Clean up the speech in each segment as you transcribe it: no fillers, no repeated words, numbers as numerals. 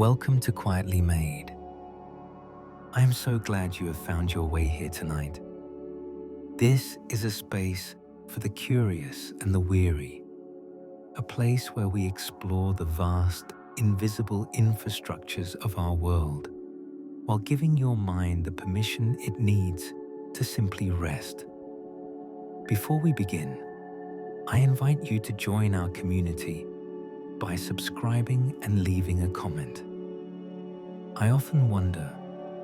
Welcome to Quietly Made. I am so glad you have found your way here tonight. This is a space for the curious and the weary, a place where we explore the vast, invisible infrastructures of our world, while giving your mind the permission it needs to simply rest. Before we begin, I invite you to join our community by subscribing and leaving a comment. I often wonder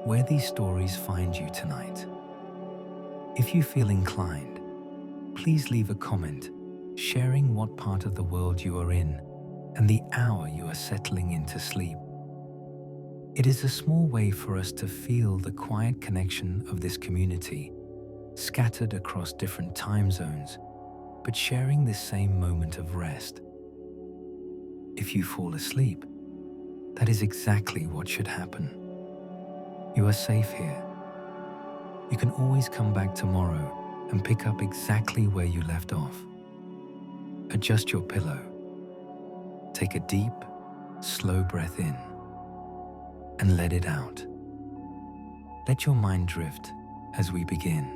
where these stories find you tonight. If you feel inclined, please leave a comment sharing what part of the world you are in and the hour you are settling into sleep. It is a small way for us to feel the quiet connection of this community, scattered across different time zones, but sharing this same moment of rest. If you fall asleep, that is exactly what should happen. You are safe here. You can always come back tomorrow and pick up exactly where you left off. Adjust your pillow. Take a deep, slow breath in and let it out. Let your mind drift as we begin.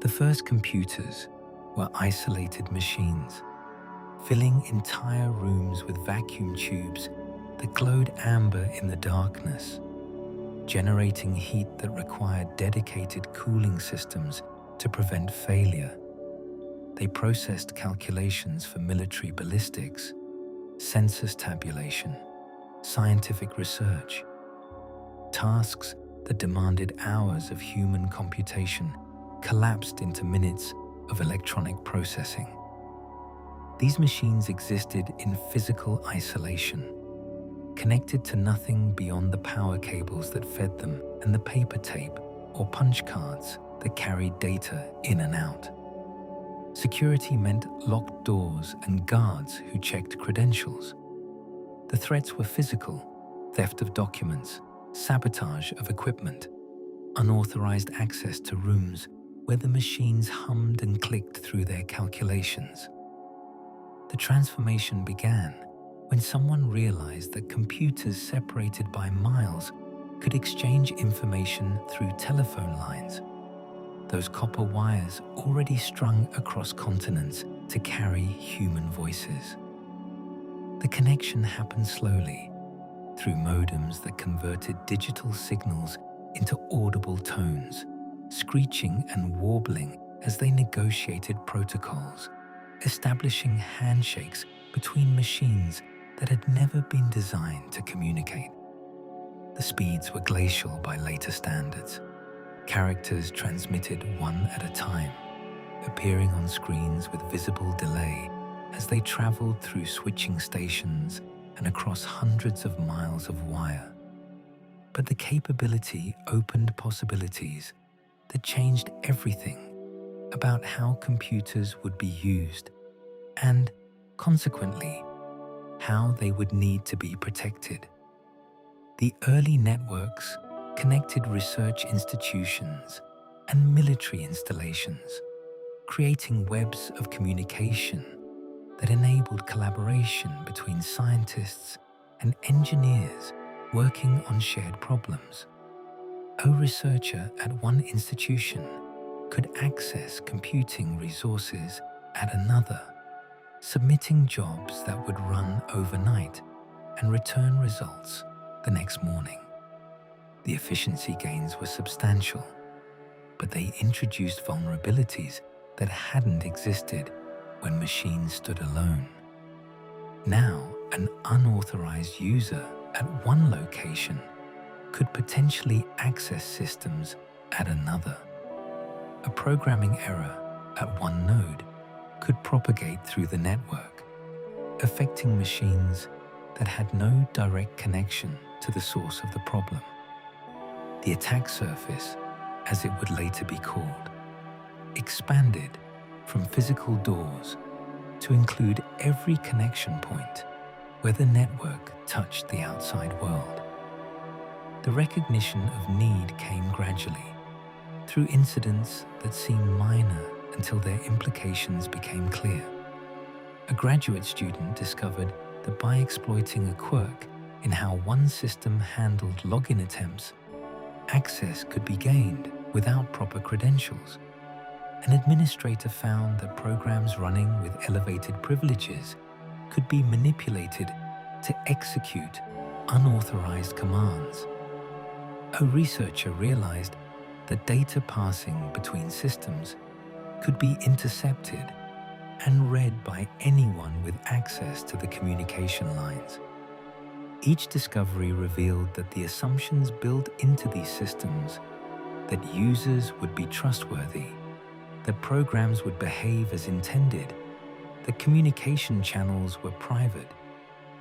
The first computers were isolated machines, filling entire rooms with vacuum tubes that glowed amber in the darkness, generating heat that required dedicated cooling systems to prevent failure. They processed calculations for military ballistics, census tabulation, scientific research, tasks that demanded hours of human computation collapsed into minutes of electronic processing. These machines existed in physical isolation, connected to nothing beyond the power cables that fed them and the paper tape or punch cards that carried data in and out. Security meant locked doors and guards who checked credentials. The threats were physical: theft of documents, sabotage of equipment, unauthorized access to rooms where the machines hummed and clicked through their calculations. The transformation began when someone realized that computers separated by miles could exchange information through telephone lines, those copper wires already strung across continents to carry human voices. The connection happened slowly, through modems that converted digital signals into audible tones, screeching and warbling as they negotiated protocols, establishing handshakes between machines that had never been designed to communicate. The speeds were glacial by later standards. Characters transmitted one at a time, appearing on screens with visible delay as they traveled through switching stations and across hundreds of miles of wire. But the capability opened possibilities that changed everything about how computers would be used and, consequently, how they would need to be protected. The early networks connected research institutions and military installations, creating webs of communication that enabled collaboration between scientists and engineers working on shared problems. A researcher at one institution could access computing resources at another, submitting jobs that would run overnight and return results the next morning. The efficiency gains were substantial, but they introduced vulnerabilities that hadn't existed when machines stood alone. Now, an unauthorized user at one location could potentially access systems at another. A programming error at one node could propagate through the network, affecting machines that had no direct connection to the source of the problem. The attack surface, as it would later be called, expanded from physical doors to include every connection point where the network touched the outside world. The recognition of need came gradually, through incidents that seemed minor until their implications became clear. A graduate student discovered that by exploiting a quirk in how one system handled login attempts, access could be gained without proper credentials. An administrator found that programs running with elevated privileges could be manipulated to execute unauthorized commands. A researcher realized that data passing between systems could be intercepted and read by anyone with access to the communication lines. Each discovery revealed that the assumptions built into these systems, that users would be trustworthy, that programs would behave as intended, that communication channels were private,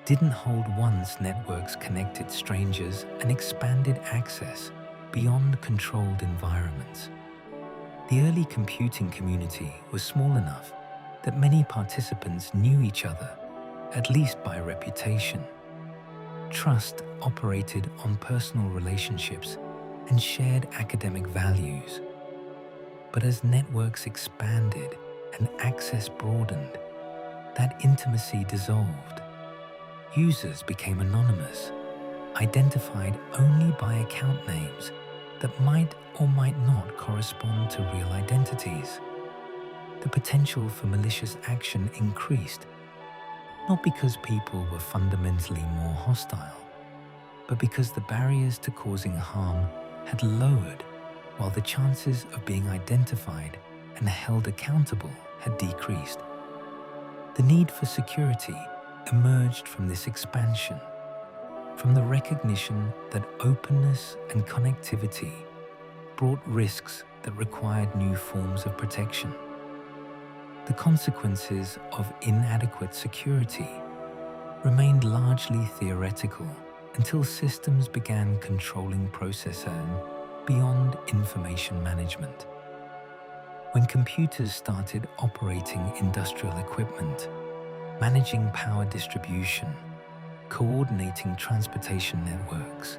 didn't hold once networks connected strangers and expanded access beyond controlled environments. The early computing community was small enough that many participants knew each other, at least by reputation. Trust operated on personal relationships and shared academic values. But as networks expanded and access broadened, that intimacy dissolved. Users became anonymous, identified only by account names that might or might not correspond to real identities. The potential for malicious action increased, not because people were fundamentally more hostile, but because the barriers to causing harm had lowered while the chances of being identified and held accountable had decreased. The need for security emerged from this expansion, from the recognition that openness and connectivity brought risks that required new forms of protection. The consequences of inadequate security remained largely theoretical until systems began controlling processing beyond information management. When computers started operating industrial equipment, managing power distribution, coordinating transportation networks,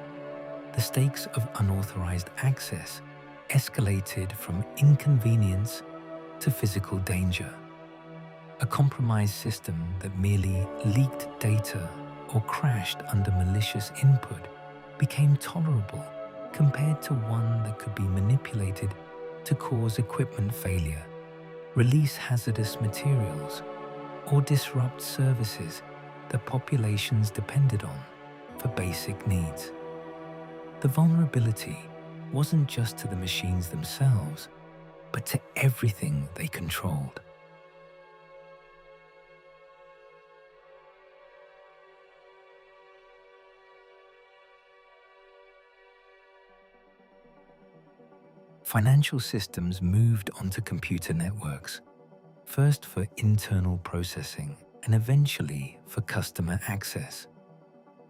the stakes of unauthorized access escalated from inconvenience to physical danger. A compromised system that merely leaked data or crashed under malicious input became tolerable compared to one that could be manipulated to cause equipment failure, release hazardous materials, or disrupt services that populations depended on for basic needs. The vulnerability wasn't just to the machines themselves, but to everything they controlled. Financial systems moved onto computer networks, first for internal processing and eventually for customer access.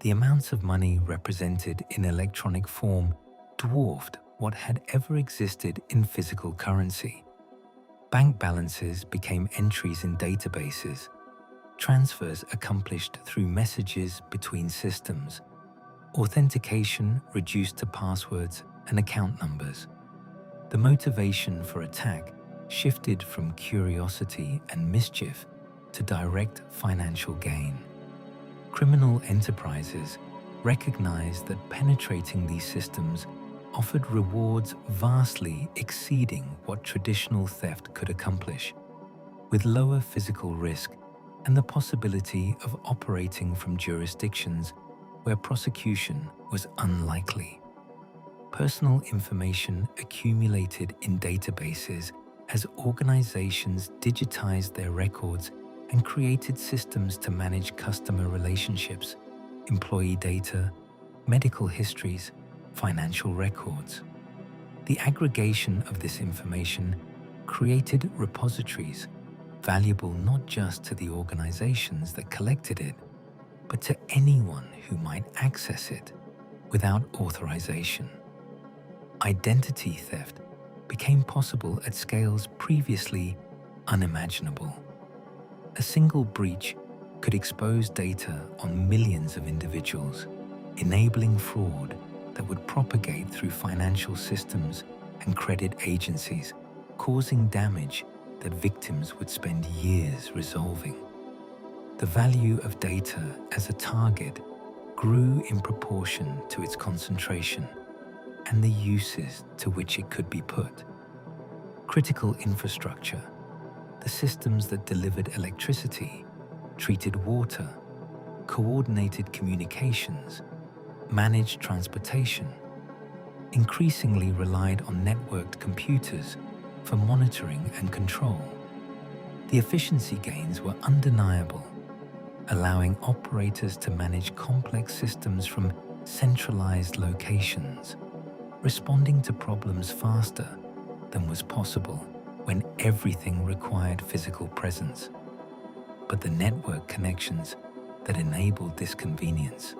The amounts of money represented in electronic form dwarfed what had ever existed in physical currency. Bank balances became entries in databases, transfers accomplished through messages between systems, authentication reduced to passwords and account numbers. The motivation for attack shifted from curiosity and mischief to direct financial gain. Criminal enterprises recognized that penetrating these systems offered rewards vastly exceeding what traditional theft could accomplish, with lower physical risk and the possibility of operating from jurisdictions where prosecution was unlikely. Personal information accumulated in databases as organizations digitized their records and created systems to manage customer relationships, employee data, medical histories, financial records. The aggregation of this information created repositories, valuable not just to the organizations that collected it, but to anyone who might access it without authorization. Identity theft became possible at scales previously unimaginable. A single breach could expose data on millions of individuals, enabling fraud that would propagate through financial systems and credit agencies, causing damage that victims would spend years resolving. The value of data as a target grew in proportion to its concentration and the uses to which it could be put. Critical infrastructure, the systems that delivered electricity, treated water, coordinated communications, managed transportation, increasingly relied on networked computers for monitoring and control. The efficiency gains were undeniable, allowing operators to manage complex systems from centralized locations, responding to problems faster than was possible when everything required physical presence. But the network connections that enabled this convenience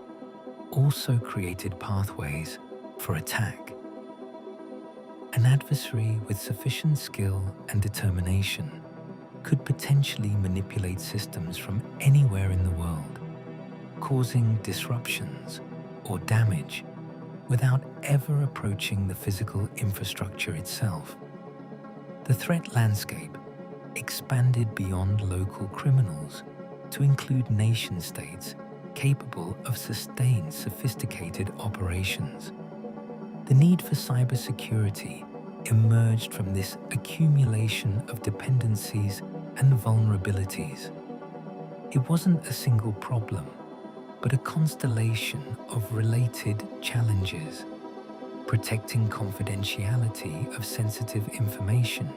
also created pathways for attack. An adversary with sufficient skill and determination could potentially manipulate systems from anywhere in the world, causing disruptions or damage without ever approaching the physical infrastructure itself. The threat landscape expanded beyond local criminals to include nation-states capable of sustained sophisticated operations. The need for cybersecurity emerged from this accumulation of dependencies and vulnerabilities. It wasn't a single problem, but a constellation of related challenges, protecting confidentiality of sensitive information,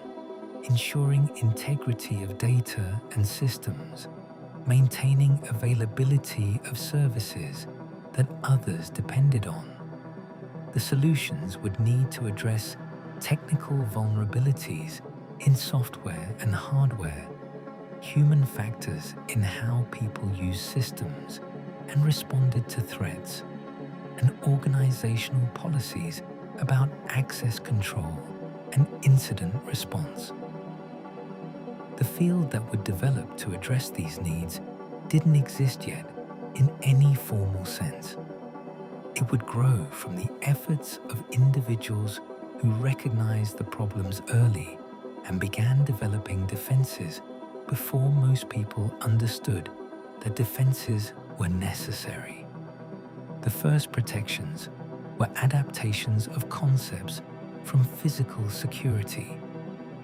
ensuring integrity of data and systems, maintaining availability of services that others depended on. The solutions would need to address technical vulnerabilities in software and hardware, human factors in how people use systems and responded to threats, and organizational policies about access control and incident response. The field that would develop to address these needs didn't exist yet in any formal sense. It would grow from the efforts of individuals who recognized the problems early and began developing defenses before most people understood that defenses were necessary. The first protections were adaptations of concepts from physical security,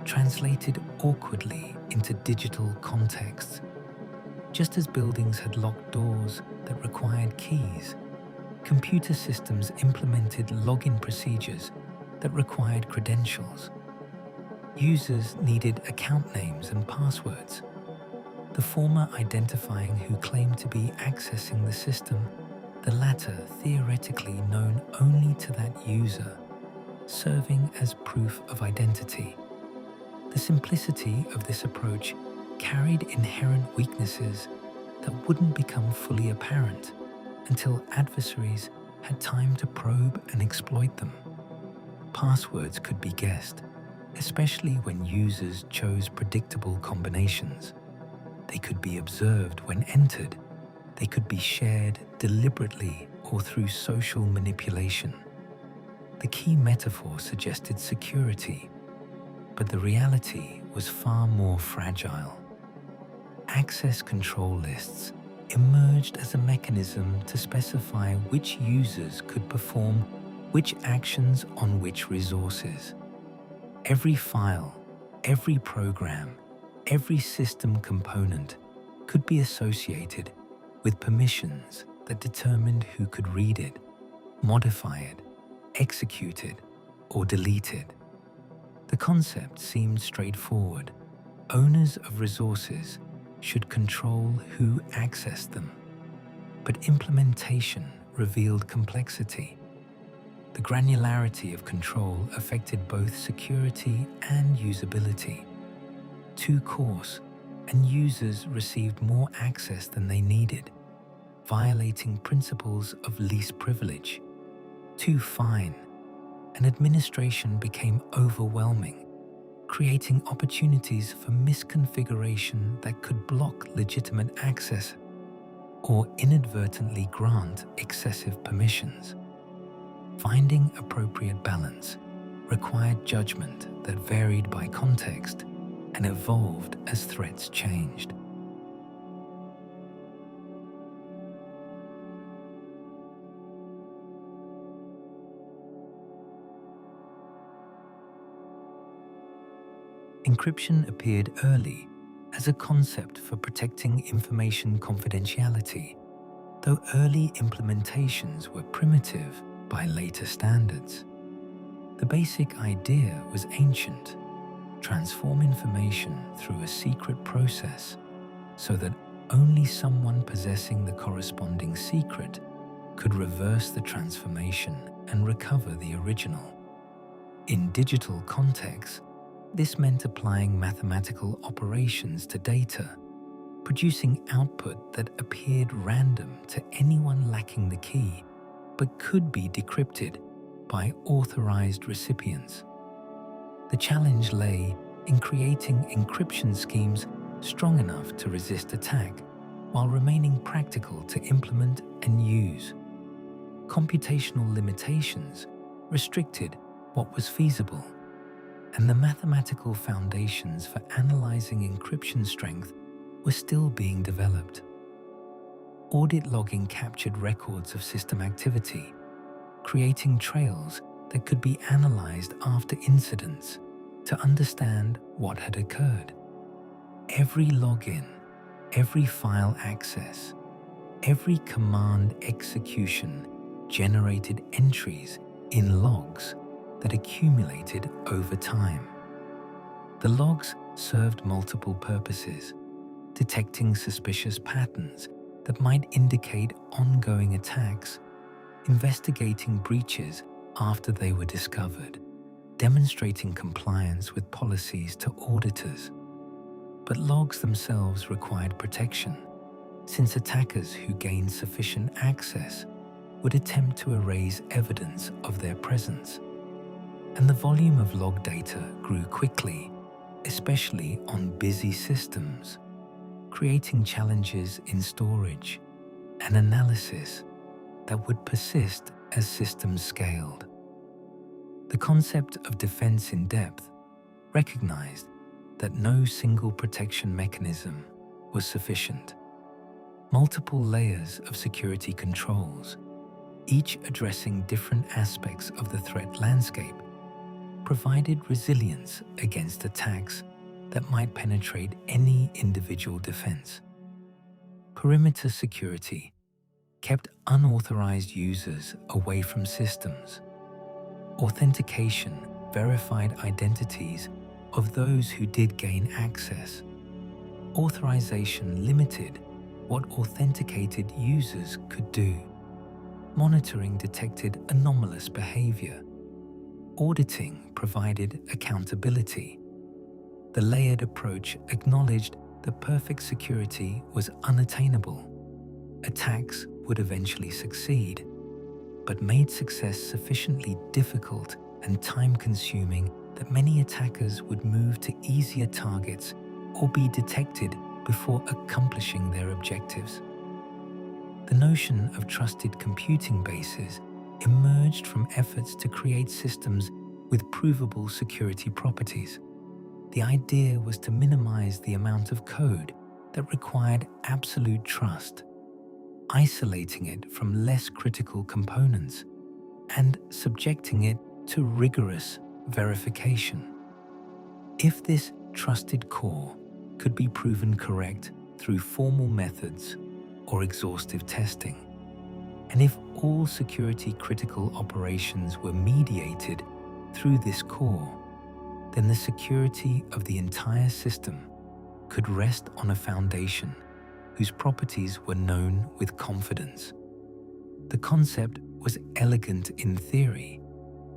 translated awkwardly into digital contexts. Just as buildings had locked doors that required keys, computer systems implemented login procedures that required credentials. Users needed account names and passwords, the former identifying who claimed to be accessing the system, the latter theoretically known only to that user, serving as proof of identity. The simplicity of this approach carried inherent weaknesses that wouldn't become fully apparent until adversaries had time to probe and exploit them. Passwords could be guessed, especially when users chose predictable combinations. They could be observed when entered. They could be shared deliberately or through social manipulation. The key metaphor suggested security, but the reality was far more fragile. Access control lists emerged as a mechanism to specify which users could perform which actions on which resources. Every file, every program, every system component could be associated with permissions that determined who could read it, modify it, execute it, or delete it. The concept seemed straightforward. Owners of resources should control who accessed them. But implementation revealed complexity. The granularity of control affected both security and usability. Too coarse, and users received more access than they needed, violating principles of least privilege. Too fine, and administration became overwhelming, creating opportunities for misconfiguration that could block legitimate access or inadvertently grant excessive permissions. Finding appropriate balance required judgment that varied by context and evolved as threats changed. Encryption appeared early as a concept for protecting information confidentiality, though early implementations were primitive by later standards. The basic idea was ancient: transform information through a secret process so that only someone possessing the corresponding secret could reverse the transformation and recover the original. In digital contexts, this meant applying mathematical operations to data, producing output that appeared random to anyone lacking the key, but could be decrypted by authorized recipients. The challenge lay in creating encryption schemes strong enough to resist attack while remaining practical to implement and use. Computational limitations restricted what was feasible, and the mathematical foundations for analyzing encryption strength were still being developed. Audit logging captured records of system activity, creating trails that could be analyzed after incidents to understand what had occurred. Every login, every file access, every command execution generated entries in logs that accumulated over time. The logs served multiple purposes: detecting suspicious patterns that might indicate ongoing attacks, investigating breaches after they were discovered, demonstrating compliance with policies to auditors. But logs themselves required protection, since attackers who gained sufficient access would attempt to erase evidence of their presence. And the volume of log data grew quickly, especially on busy systems, creating challenges in storage and analysis that would persist as systems scaled. The concept of defense in depth recognized that no single protection mechanism was sufficient. Multiple layers of security controls, each addressing different aspects of the threat landscape, provided resilience against attacks that might penetrate any individual defense. Perimeter security kept unauthorized users away from systems. Authentication verified identities of those who did gain access. Authorization limited what authenticated users could do. Monitoring detected anomalous behavior. Auditing provided accountability. The layered approach acknowledged that perfect security was unattainable. Attacks would eventually succeed, but made success sufficiently difficult and time-consuming that many attackers would move to easier targets or be detected before accomplishing their objectives. The notion of trusted computing bases emerged from efforts to create systems with provable security properties. The idea was to minimize the amount of code that required absolute trust, isolating it from less critical components and subjecting it to rigorous verification. If this trusted core could be proven correct through formal methods or exhaustive testing, and if all security-critical operations were mediated through this core, then the security of the entire system could rest on a foundation whose properties were known with confidence. The concept was elegant in theory,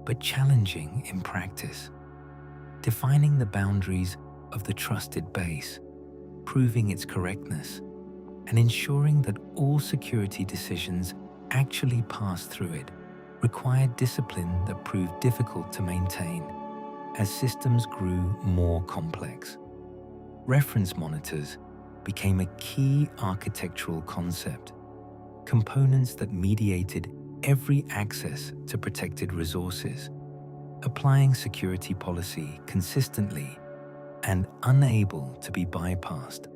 but challenging in practice, defining the boundaries of the trusted base, proving its correctness, and ensuring that all security decisions actually passed through it required discipline that proved difficult to maintain as systems grew more complex. Reference monitors became a key architectural concept, components that mediated every access to protected resources. applying security policy consistently and unable to be bypassed.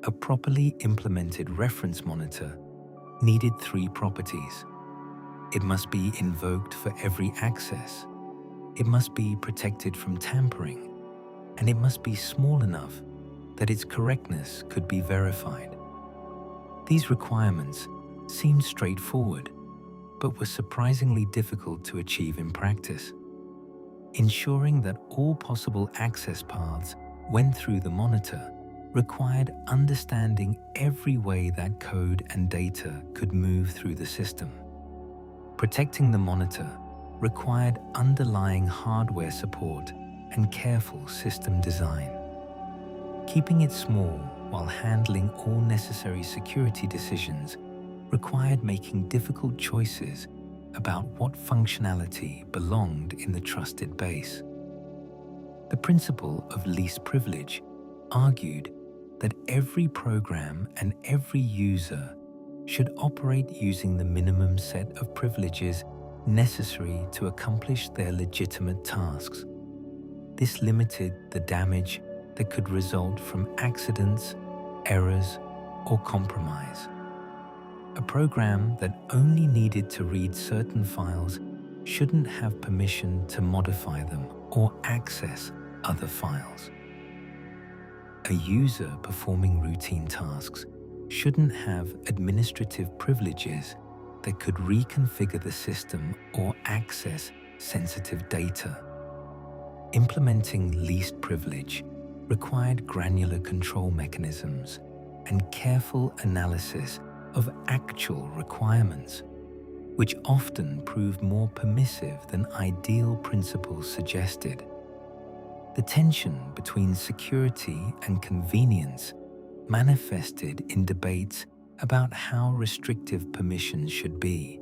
A properly implemented reference monitor needed three properties. It must be invoked for every access, it must be protected from tampering, and it must be small enough that its correctness could be verified. These requirements seemed straightforward, but were surprisingly difficult to achieve in practice. Ensuring that all possible access paths went through the monitor required understanding every way that code and data could move through the system. Protecting the monitor required underlying hardware support and careful system design. Keeping it small while handling all necessary security decisions required making difficult choices about what functionality belonged in the trusted base. The principle of least privilege argued that every program and every user should operate using the minimum set of privileges necessary to accomplish their legitimate tasks. This limited the damage that could result from accidents, errors, or compromise. A program that only needed to read certain files shouldn't have permission to modify them or access other files. A user performing routine tasks shouldn't have administrative privileges that could reconfigure the system or access sensitive data. Implementing least privilege required granular control mechanisms and careful analysis of actual requirements, which often proved more permissive than ideal principles suggested. The tension between security and convenience manifested in debates about how restrictive permissions should be.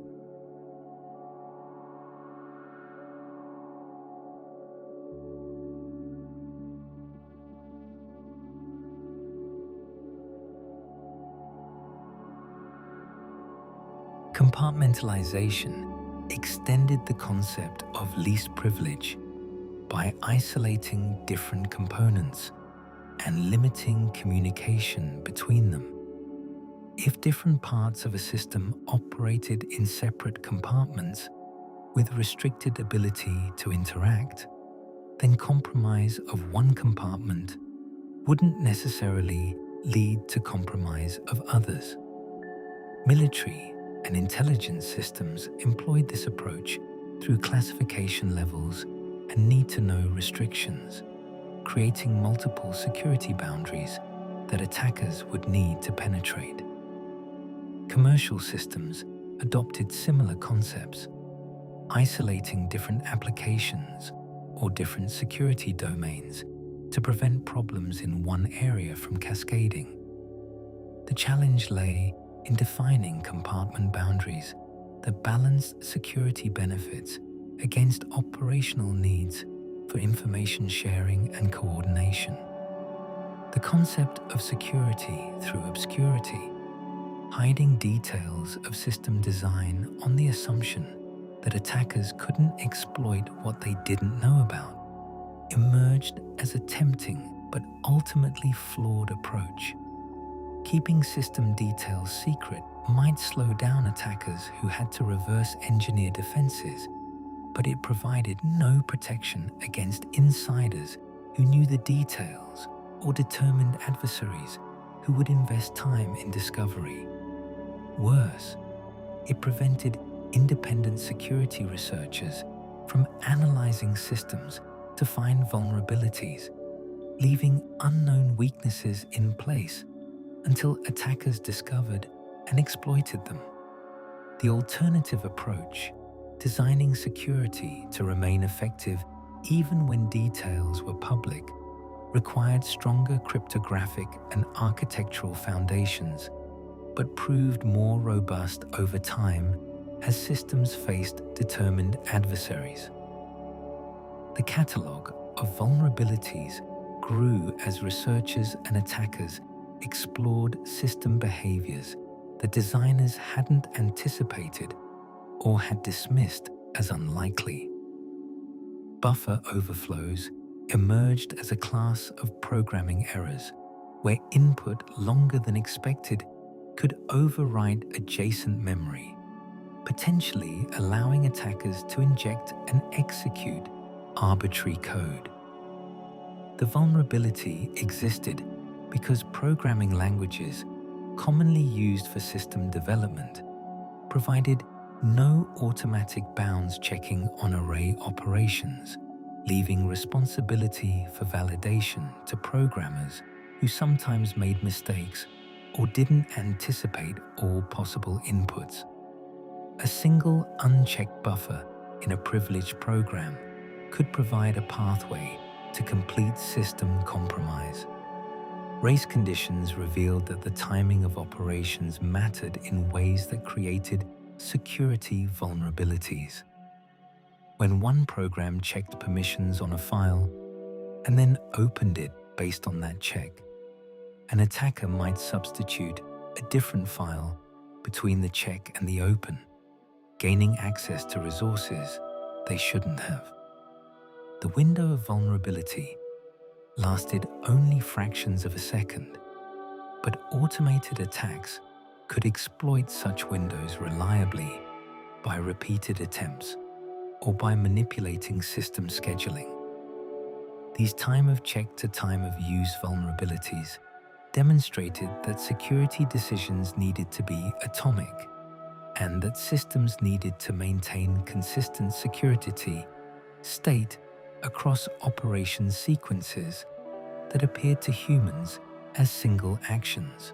Compartmentalization extended the concept of least privilege by isolating different components and limiting communication between them. If different parts of a system operated in separate compartments with restricted ability to interact, then compromise of one compartment wouldn't necessarily lead to compromise of others. Military and intelligence systems employed this approach through classification levels and need-to-know restrictions, creating multiple security boundaries that attackers would need to penetrate. Commercial systems adopted similar concepts, isolating different applications or different security domains to prevent problems in one area from cascading. The challenge lay in defining compartment boundaries that balanced security benefits against operational needs for information sharing and coordination. The concept of security through obscurity, hiding details of system design on the assumption that attackers couldn't exploit what they didn't know about, emerged as a tempting but ultimately flawed approach. Keeping system details secret might slow down attackers who had to reverse engineer defenses, but it provided no protection against insiders who knew the details or determined adversaries who would invest time in discovery. Worse, it prevented independent security researchers from analyzing systems to find vulnerabilities, leaving unknown weaknesses in place until attackers discovered and exploited them. The alternative approach, designing security to remain effective even when details were public, required stronger cryptographic and architectural foundations, but proved more robust over time as systems faced determined adversaries. The catalogue of vulnerabilities grew as researchers and attackers explored system behaviors that designers hadn't anticipated or had dismissed as unlikely. Buffer overflows emerged as a class of programming errors where input longer than expected could override adjacent memory, potentially allowing attackers to inject and execute arbitrary code. The vulnerability existed because programming languages commonly used for system development provided no automatic bounds checking on array operations, leaving responsibility for validation to programmers who sometimes made mistakes or didn't anticipate all possible inputs. A single unchecked buffer in a privileged program could provide a pathway to complete system compromise. Race conditions revealed that the timing of operations mattered in ways that created security vulnerabilities. When one program checked permissions on a file and then opened it based on that check, an attacker might substitute a different file between the check and the open, gaining access to resources they shouldn't have. The window of vulnerability lasted only fractions of a second, but automated attacks could exploit such windows reliably by repeated attempts or by manipulating system scheduling. These time of check to time of use vulnerabilities demonstrated that security decisions needed to be atomic and that systems needed to maintain consistent security state across operation sequences that appeared to humans as single actions.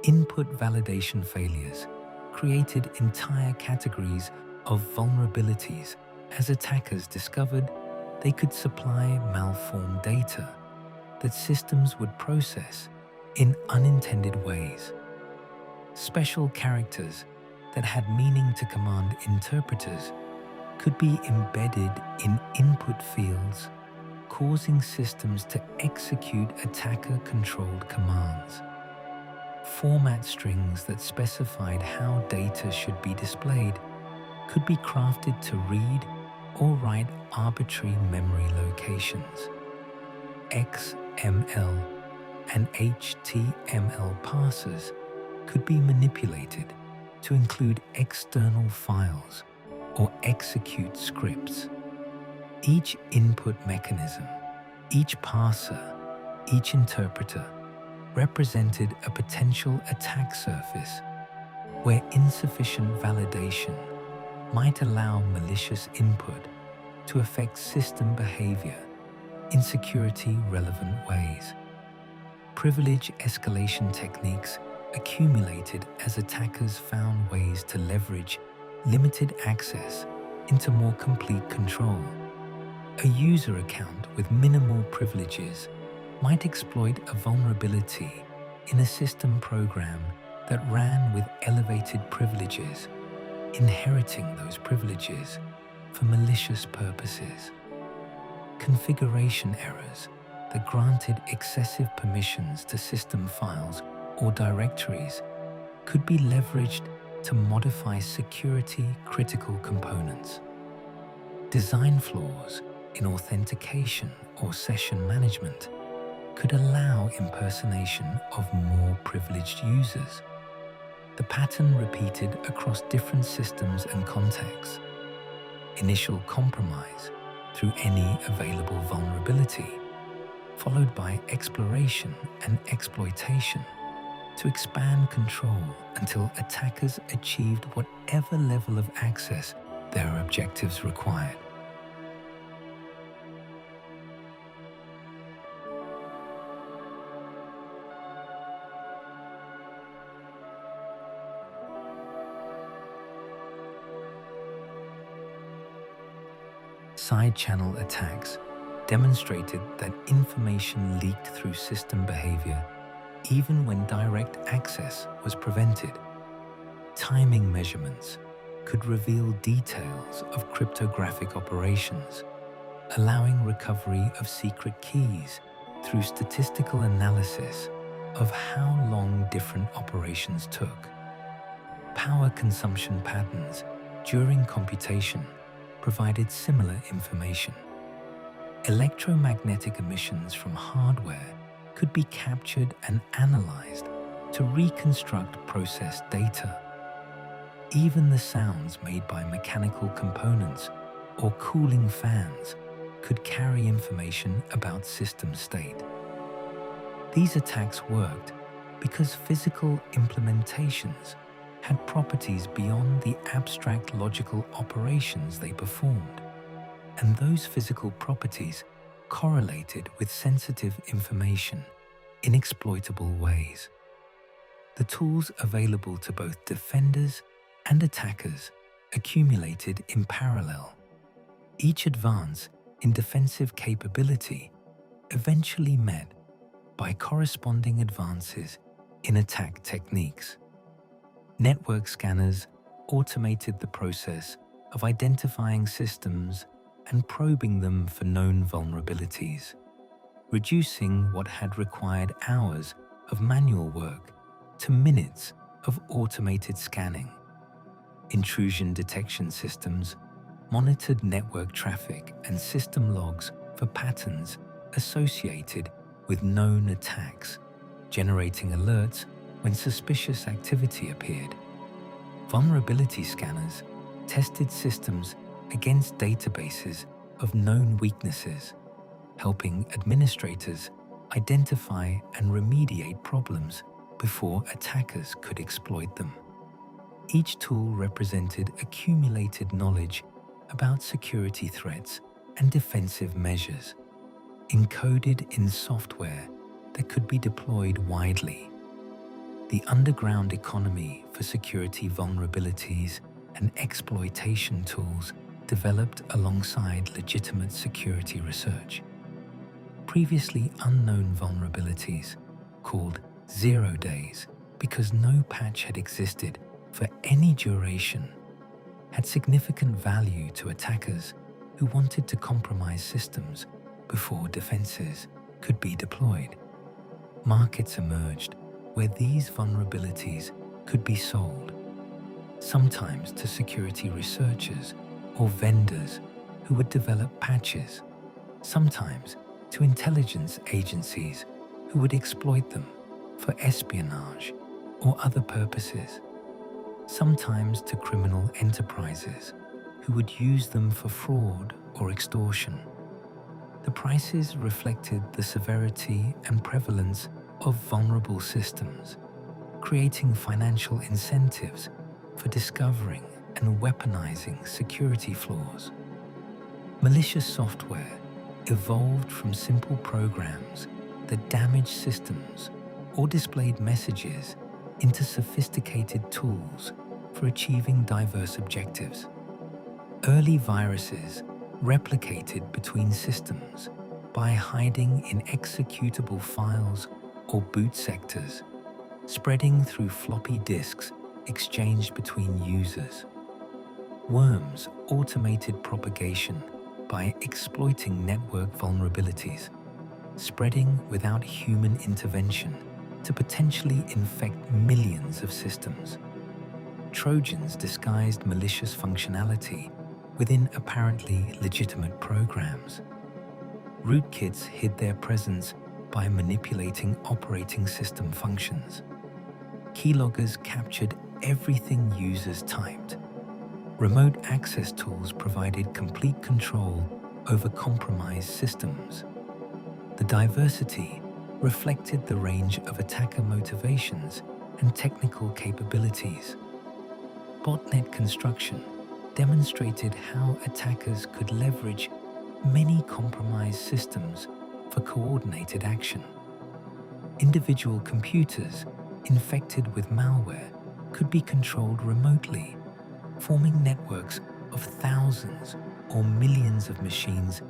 Input validation failures created entire categories of vulnerabilities as attackers discovered they could supply malformed data that systems would process in unintended ways. Special characters that had meaning to command interpreters could be embedded in input fields, causing systems to execute attacker-controlled commands. Format strings that specified how data should be displayed could be crafted to read or write arbitrary memory locations. XML and HTML parsers could be manipulated to include external files or execute scripts. Each input mechanism, each parser, each interpreter represented a potential attack surface where insufficient validation might allow malicious input to affect system behavior in security-relevant ways. Privilege escalation techniques accumulated as attackers found ways to leverage limited access into more complete control. A user account with minimal privileges might exploit a vulnerability in a system program that ran with elevated privileges, inheriting those privileges for malicious purposes. Configuration errors that granted excessive permissions to system files or directories could be leveraged to modify security-critical components. Design flaws in authentication or session management could allow impersonation of more privileged users. The pattern repeated across different systems and contexts. Initial compromise through any available vulnerability, followed by exploration and exploitation to expand control until attackers achieved whatever level of access their objectives required. Side-channel attacks demonstrated that information leaked through system behavior even when direct access was prevented. Timing measurements could reveal details of cryptographic operations, allowing recovery of secret keys through statistical analysis of how long different operations took. Power consumption patterns during computation provided similar information. Electromagnetic emissions from hardware could be captured and analyzed to reconstruct processed data. Even the sounds made by mechanical components or cooling fans could carry information about system state. These attacks worked because physical implementations had properties beyond the abstract logical operations they performed, and those physical properties correlated with sensitive information in exploitable ways. The tools available to both defenders and attackers accumulated in parallel. Each advance in defensive capability eventually met by corresponding advances in attack techniques. Network scanners automated the process of identifying systems and probing them for known vulnerabilities, reducing what had required hours of manual work to minutes of automated scanning. Intrusion detection systems monitored network traffic and system logs for patterns associated with known attacks, generating alerts when suspicious activity appeared. Vulnerability scanners tested systems against databases of known weaknesses, helping administrators identify and remediate problems before attackers could exploit them. Each tool represented accumulated knowledge about security threats and defensive measures, encoded in software that could be deployed widely. The underground economy for security vulnerabilities and exploitation tools developed alongside legitimate security research. Previously unknown vulnerabilities, called 0 days because no patch had existed for any duration, had significant value to attackers who wanted to compromise systems before defenses could be deployed. Markets emerged where these vulnerabilities could be sold, sometimes to security researchers or vendors who would develop patches, sometimes to intelligence agencies who would exploit them for espionage or other purposes, sometimes to criminal enterprises who would use them for fraud or extortion. The prices reflected the severity and prevalence of vulnerable systems, creating financial incentives for discovering and weaponizing security flaws. Malicious software evolved from simple programs that damaged systems or displayed messages into sophisticated tools for achieving diverse objectives. Early viruses replicated between systems by hiding in executable files or boot sectors, spreading through floppy disks exchanged between users. Worms automated propagation by exploiting network vulnerabilities, spreading without human intervention to potentially infect millions of systems. Trojans disguised malicious functionality within apparently legitimate programs. Rootkits hid their presence by manipulating operating system functions. Keyloggers captured everything users typed. Remote access tools provided complete control over compromised systems. The diversity reflected the range of attacker motivations and technical capabilities. Botnet construction demonstrated how attackers could leverage many compromised systems for coordinated action. Individual computers infected with malware could be controlled remotely, forming networks of thousands or millions of machines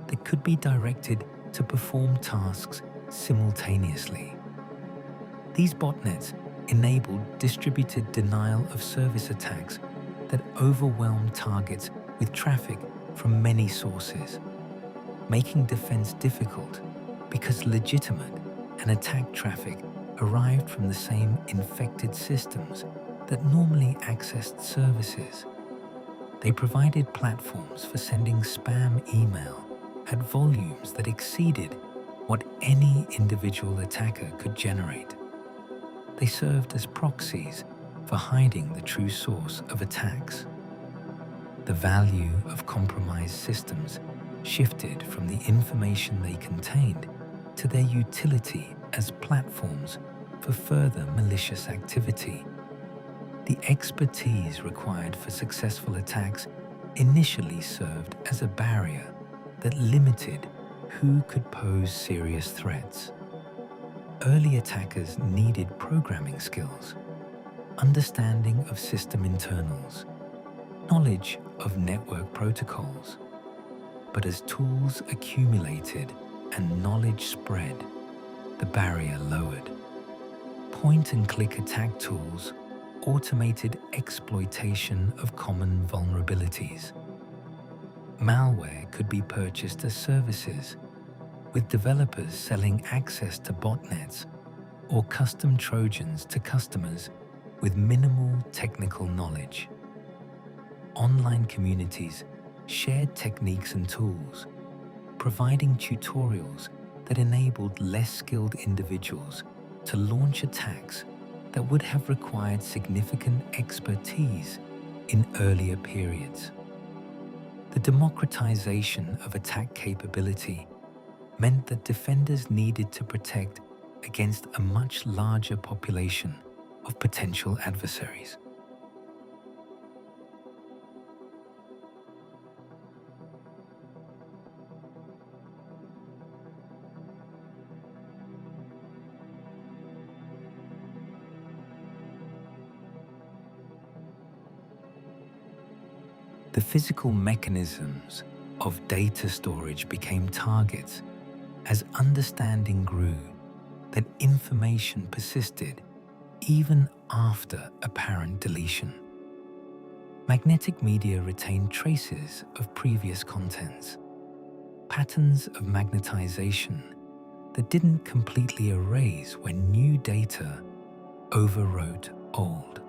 that could be directed to perform tasks simultaneously. These botnets enabled distributed denial of service attacks that overwhelmed targets with traffic from many sources, making defense difficult because legitimate and attack traffic arrived from the same infected systems that normally accessed services. They provided platforms for sending spam email at volumes that exceeded what any individual attacker could generate. They served as proxies for hiding the true source of attacks. The value of compromised systems shifted from the information they contained to their utility as platforms for further malicious activity. The expertise required for successful attacks initially served as a barrier that limited who could pose serious threats. Early attackers needed programming skills, understanding of system internals, knowledge of network protocols. But as tools accumulated and knowledge spread, the barrier lowered. Point-and-click attack tools automated exploitation of common vulnerabilities. Malware could be purchased as services, with developers selling access to botnets or custom Trojans to customers with minimal technical knowledge. Online communities shared techniques and tools, providing tutorials that enabled less skilled individuals to launch attacks that would have required significant expertise in earlier periods. The democratization of attack capability meant that defenders needed to protect against a much larger population of potential adversaries. The physical mechanisms of data storage became targets as understanding grew that information persisted even after apparent deletion. Magnetic media retained traces of previous contents, patterns of magnetization that didn't completely erase when new data overwrote old.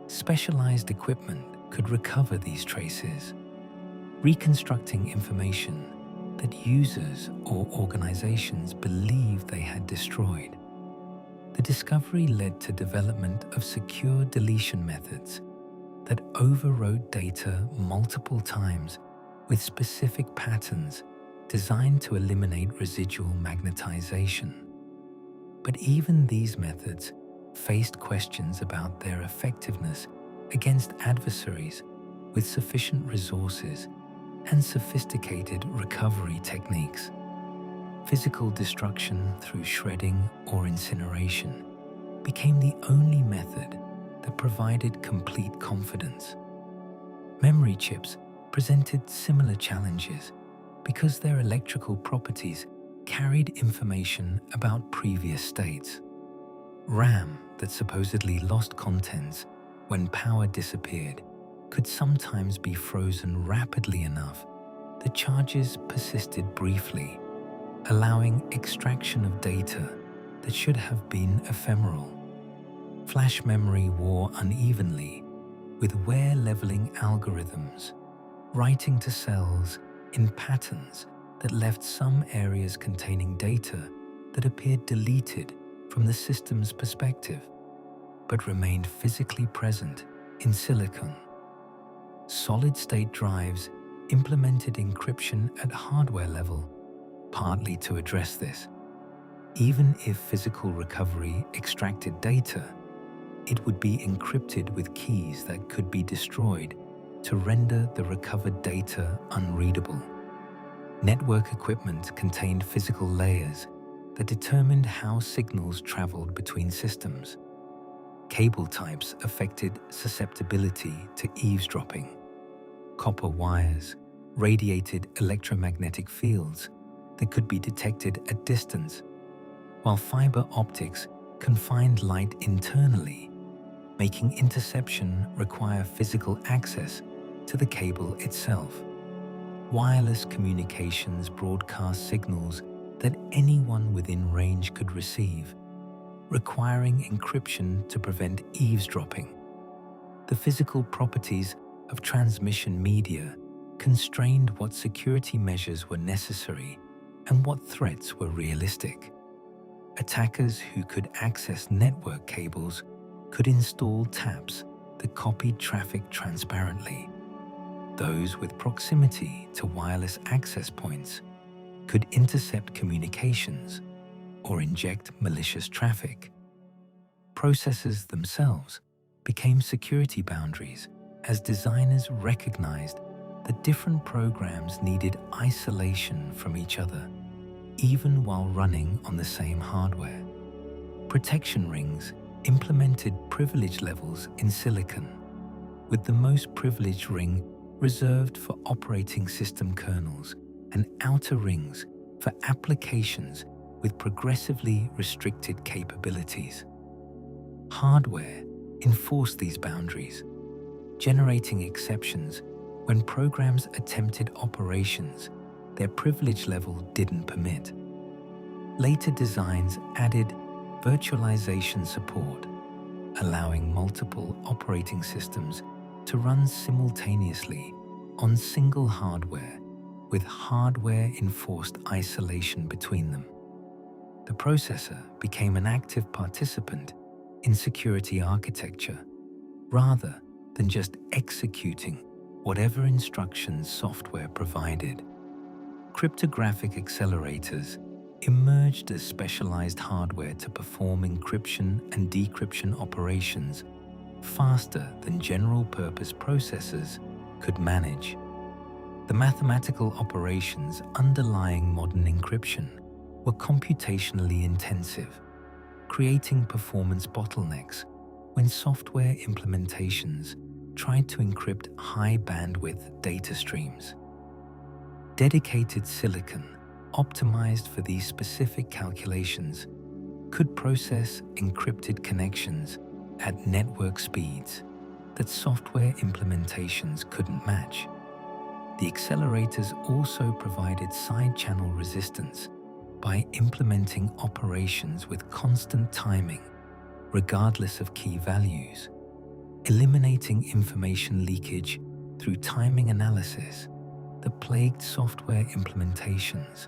Specialized equipment could recover these traces, reconstructing information that users or organizations believed they had destroyed. The discovery led to development of secure deletion methods that overwrote data multiple times with specific patterns designed to eliminate residual magnetization. But even these methods faced questions about their effectiveness against adversaries with sufficient resources and sophisticated recovery techniques. Physical destruction through shredding or incineration became the only method that provided complete confidence. Memory chips presented similar challenges because their electrical properties carried information about previous states. RAM that supposedly lost contents when power disappeared could sometimes be frozen rapidly enough that charges persisted briefly, allowing extraction of data that should have been ephemeral. Flash memory wore unevenly, with wear-leveling algorithms writing to cells in patterns that left some areas containing data that appeared deleted from the system's perspective, but remained physically present in silicon. Solid-state drives implemented encryption at hardware level, partly to address this. Even if physical recovery extracted data, it would be encrypted with keys that could be destroyed to render the recovered data unreadable. Network equipment contained physical layers that determined how signals traveled between systems. Cable types affected susceptibility to eavesdropping. Copper wires radiated electromagnetic fields that could be detected at distance, while fiber optics confined light internally, making interception require physical access to the cable itself. Wireless communications broadcast signals that anyone within range could receive, requiring encryption to prevent eavesdropping. The physical properties of transmission media constrained what security measures were necessary and what threats were realistic. Attackers who could access network cables could install taps that copied traffic transparently. Those with proximity to wireless access points could intercept communications or inject malicious traffic. Processors themselves became security boundaries as designers recognized that different programs needed isolation from each other, even while running on the same hardware. Protection rings implemented privilege levels in silicon, with the most privileged ring reserved for operating system kernels and outer rings for applications with progressively restricted capabilities. Hardware enforced these boundaries, generating exceptions when programs attempted operations their privilege level didn't permit. Later designs added virtualization support, allowing multiple operating systems to run simultaneously on single hardware with hardware-enforced isolation between them. The processor became an active participant in security architecture, rather than just executing whatever instructions software provided. Cryptographic accelerators emerged as specialized hardware to perform encryption and decryption operations faster than general-purpose processors could manage. The mathematical operations underlying modern encryption were computationally intensive, creating performance bottlenecks when software implementations tried to encrypt high-bandwidth data streams. Dedicated silicon, optimized for these specific calculations, could process encrypted connections at network speeds that software implementations couldn't match. The accelerators also provided side-channel resistance by implementing operations with constant timing, regardless of key values, eliminating information leakage through timing analysis that plagued software implementations,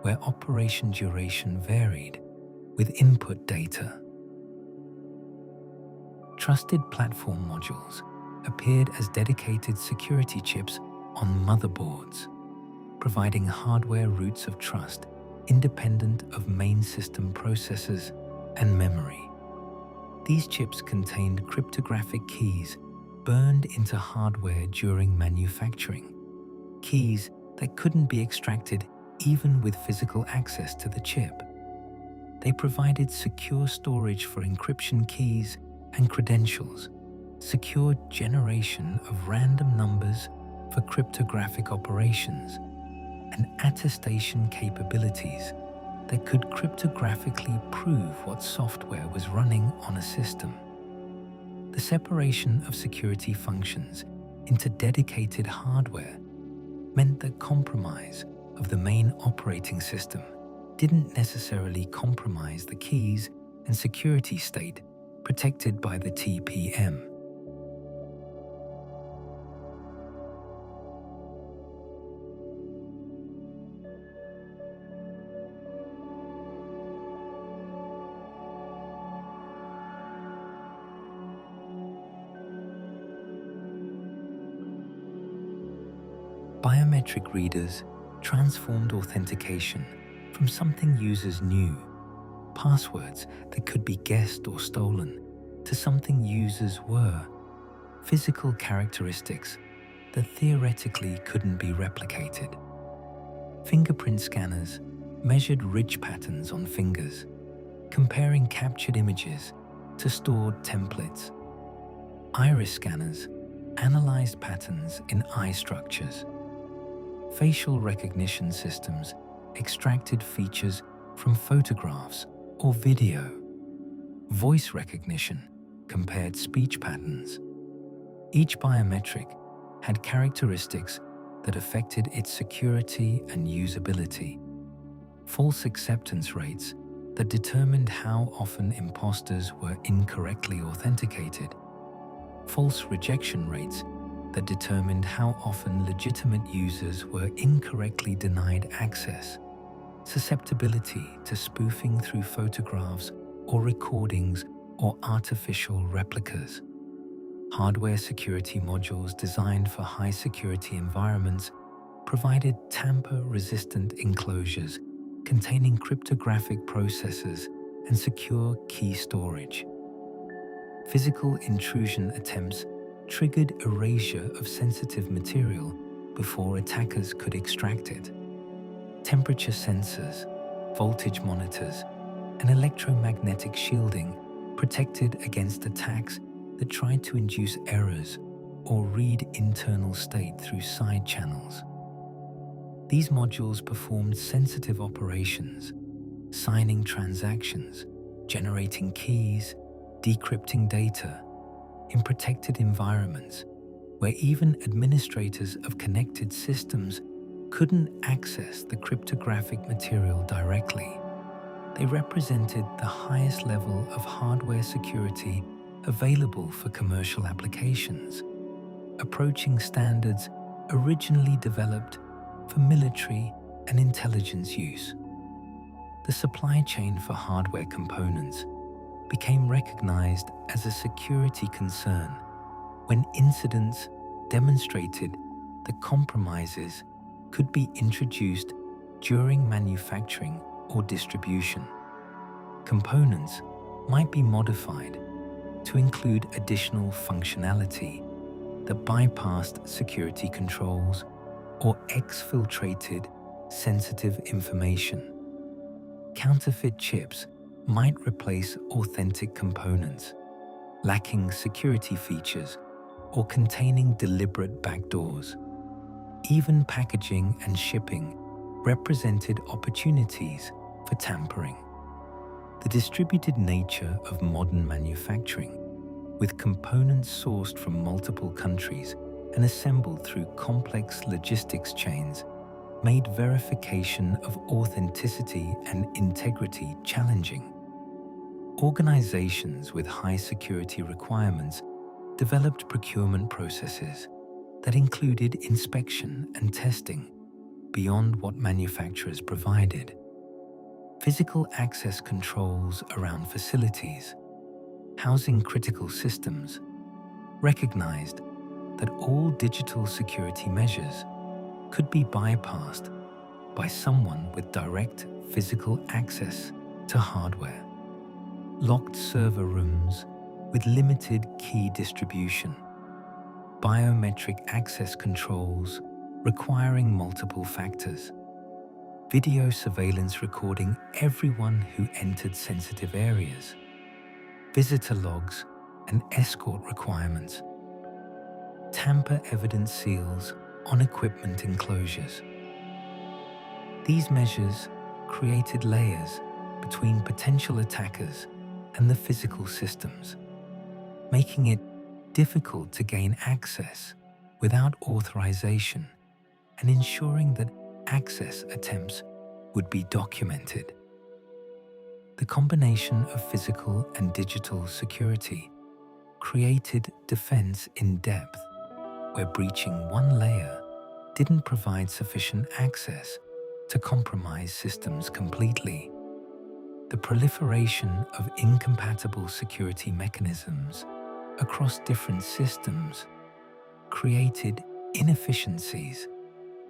where operation duration varied with input data. Trusted platform modules appeared as dedicated security chips on motherboards, providing hardware roots of trust independent of main system processors and memory. These chips contained cryptographic keys burned into hardware during manufacturing, keys that couldn't be extracted even with physical access to the chip. They provided secure storage for encryption keys and credentials, secure generation of random numbers for cryptographic operations, and attestation capabilities that could cryptographically prove what software was running on a system. The separation of security functions into dedicated hardware meant that compromise of the main operating system didn't necessarily compromise the keys and security state protected by the TPM. Biometric readers transformed authentication from something users knew, passwords that could be guessed or stolen, to something users were, physical characteristics that theoretically couldn't be replicated. Fingerprint scanners measured ridge patterns on fingers, comparing captured images to stored templates. Iris scanners analyzed patterns in eye structures. Facial recognition systems extracted features from photographs or video. Voice recognition compared speech patterns. Each biometric had characteristics that affected its security and usability. False acceptance rates that determined how often imposters were incorrectly authenticated. False rejection rates that determined how often legitimate users were incorrectly denied access, susceptibility to spoofing through photographs or recordings or artificial replicas. Hardware security modules designed for high-security environments provided tamper-resistant enclosures containing cryptographic processors and secure key storage. Physical intrusion attempts triggered erasure of sensitive material before attackers could extract it. Temperature sensors, voltage monitors, and electromagnetic shielding protected against attacks that tried to induce errors or read internal state through side channels. These modules performed sensitive operations, signing transactions, generating keys, decrypting data, in protected environments where even administrators of connected systems couldn't access the cryptographic material directly. They represented the highest level of hardware security available for commercial applications, approaching standards originally developed for military and intelligence use. The supply chain for hardware components became recognized as a security concern when incidents demonstrated that compromises could be introduced during manufacturing or distribution. Components might be modified to include additional functionality that bypassed security controls or exfiltrated sensitive information. Counterfeit chips might replace authentic components, lacking security features or containing deliberate backdoors. Even packaging and shipping represented opportunities for tampering. The distributed nature of modern manufacturing, with components sourced from multiple countries and assembled through complex logistics chains, made verification of authenticity and integrity challenging. Organizations with high security requirements developed procurement processes that included inspection and testing beyond what manufacturers provided. Physical access controls around facilities housing critical systems recognized that all digital security measures could be bypassed by someone with direct physical access to hardware. Locked server rooms with limited key distribution, biometric access controls requiring multiple factors, video surveillance recording everyone who entered sensitive areas, visitor logs and escort requirements, tamper evidence seals on equipment enclosures. These measures created layers between potential attackers and the physical systems, making it difficult to gain access without authorization and ensuring that access attempts would be documented. The combination of physical and digital security created defense in depth, where breaching one layer didn't provide sufficient access to compromise systems completely. The proliferation of incompatible security mechanisms across different systems created inefficiencies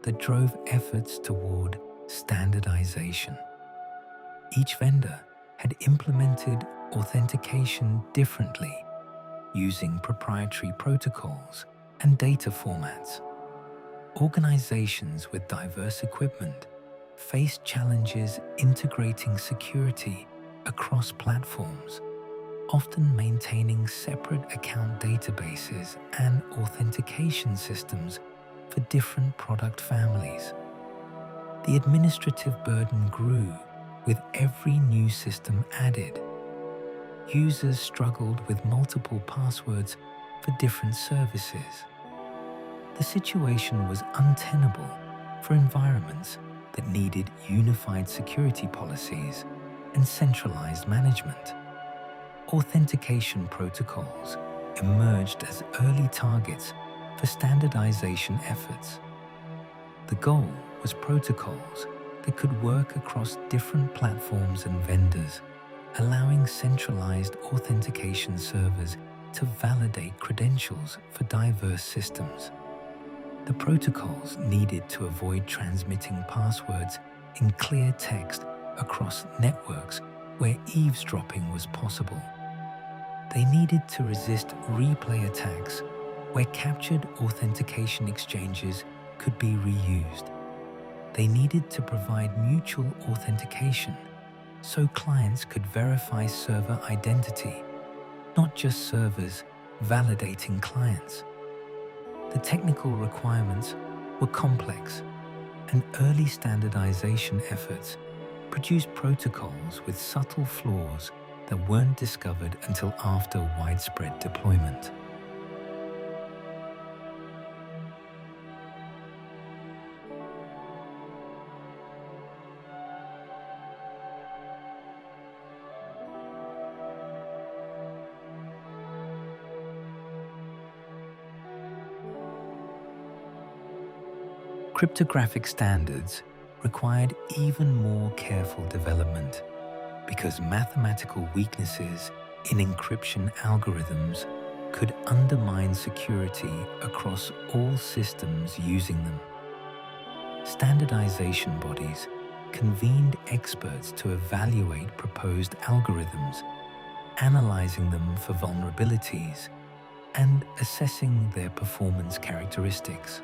that drove efforts toward standardization. Each vendor had implemented authentication differently, using proprietary protocols and data formats. Organizations with diverse equipment faced challenges integrating security across platforms, often maintaining separate account databases and authentication systems for different product families. The administrative burden grew with every new system added. Users struggled with multiple passwords for different services. The situation was untenable for environments that needed unified security policies and centralized management. Authentication protocols emerged as early targets for standardization efforts. The goal was protocols that could work across different platforms and vendors, allowing centralized authentication servers to validate credentials for diverse systems. The protocols needed to avoid transmitting passwords in clear text across networks where eavesdropping was possible. They needed to resist replay attacks where captured authentication exchanges could be reused. They needed to provide mutual authentication so clients could verify server identity, not just servers validating clients. The technical requirements were complex, and early standardization efforts produced protocols with subtle flaws that weren't discovered until after widespread deployment. Cryptographic standards required even more careful development because mathematical weaknesses in encryption algorithms could undermine security across all systems using them. Standardization bodies convened experts to evaluate proposed algorithms, analyzing them for vulnerabilities and assessing their performance characteristics.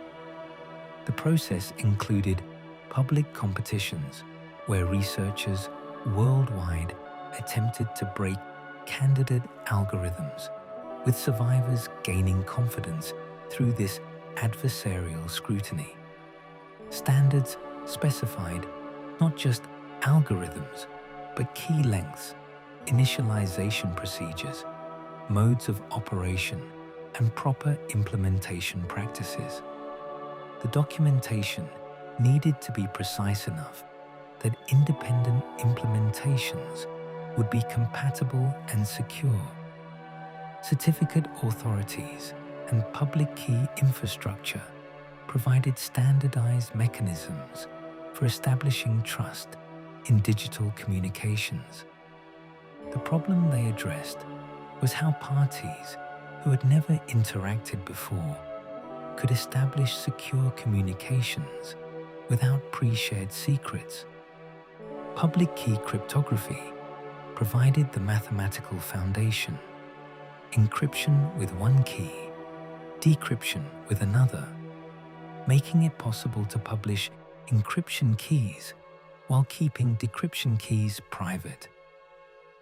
The process included public competitions where researchers worldwide attempted to break candidate algorithms, with survivors gaining confidence through this adversarial scrutiny. Standards specified not just algorithms, but key lengths, initialization procedures, modes of operation, and proper implementation practices. The documentation needed to be precise enough that independent implementations would be compatible and secure. Certificate authorities and public key infrastructure provided standardized mechanisms for establishing trust in digital communications. The problem they addressed was how parties who had never interacted before could establish secure communications without pre-shared secrets. Public key cryptography provided the mathematical foundation: encryption with one key, decryption with another, making it possible to publish encryption keys while keeping decryption keys private.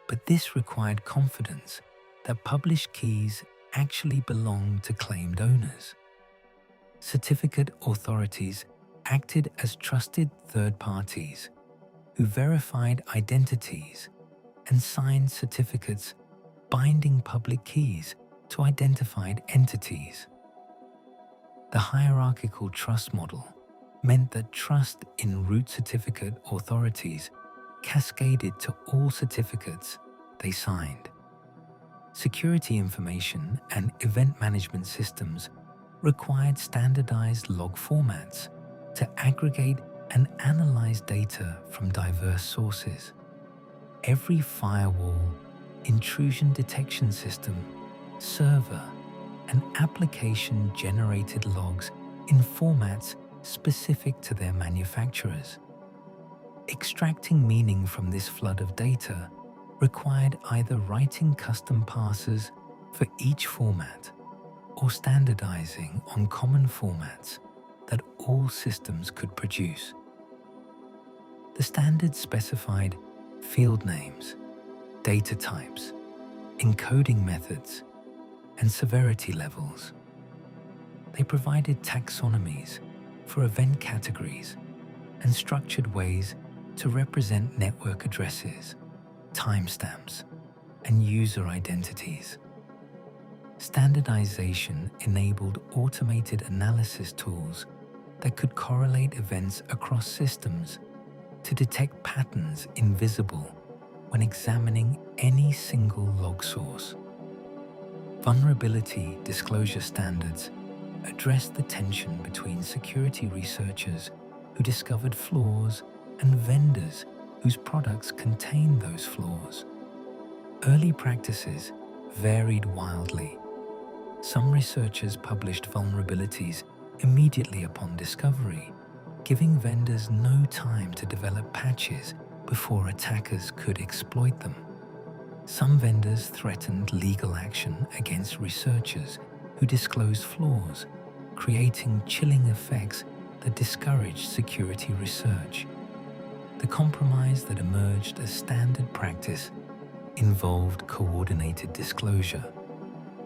But this required confidence that published keys actually belonged to claimed owners. Certificate authorities acted as trusted third parties who verified identities and signed certificates binding public keys to identified entities. The hierarchical trust model meant that trust in root certificate authorities cascaded to all certificates they signed. Security information and event management systems required standardized log formats to aggregate and analyze data from diverse sources. Every firewall, intrusion detection system, server, and application generated logs in formats specific to their manufacturers. Extracting meaning from this flood of data required either writing custom parsers for each format or standardizing on common formats that all systems could produce. The standards specified field names, data types, encoding methods, and severity levels. They provided taxonomies for event categories and structured ways to represent network addresses, timestamps, and user identities. Standardization enabled automated analysis tools that could correlate events across systems to detect patterns invisible when examining any single log source. Vulnerability disclosure standards addressed the tension between security researchers who discovered flaws and vendors whose products contained those flaws. Early practices varied wildly. Some researchers published vulnerabilities immediately upon discovery, giving vendors no time to develop patches before attackers could exploit them. Some vendors threatened legal action against researchers who disclosed flaws, creating chilling effects that discouraged security research. The compromise that emerged as standard practice involved coordinated disclosure,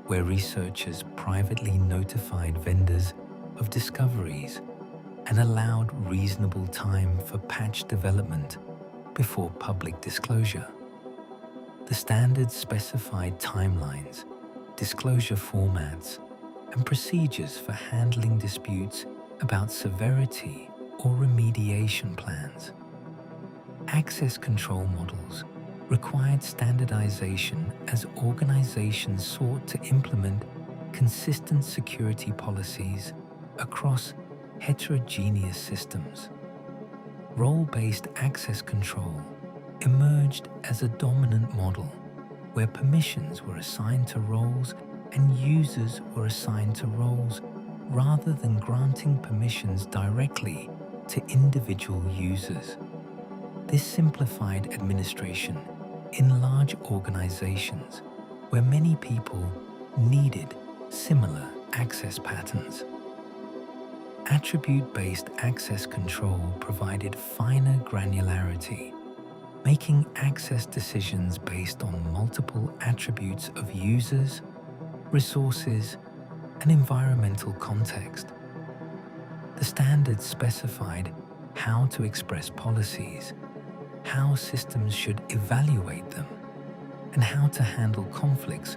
where researchers privately notified vendors of discoveries and allowed reasonable time for patch development before public disclosure. The standards specified timelines, disclosure formats, and procedures for handling disputes about severity or remediation plans. Access control models required standardization as organizations sought to implement consistent security policies across heterogeneous systems. Role-based access control emerged as a dominant model where permissions were assigned to roles and users were assigned to roles rather than granting permissions directly to individual users. This simplified administration in large organizations where many people needed similar access patterns. Attribute-based access control provided finer granularity, making access decisions based on multiple attributes of users, resources, and environmental context. The standards specified how to express policies, how systems should evaluate them, and how to handle conflicts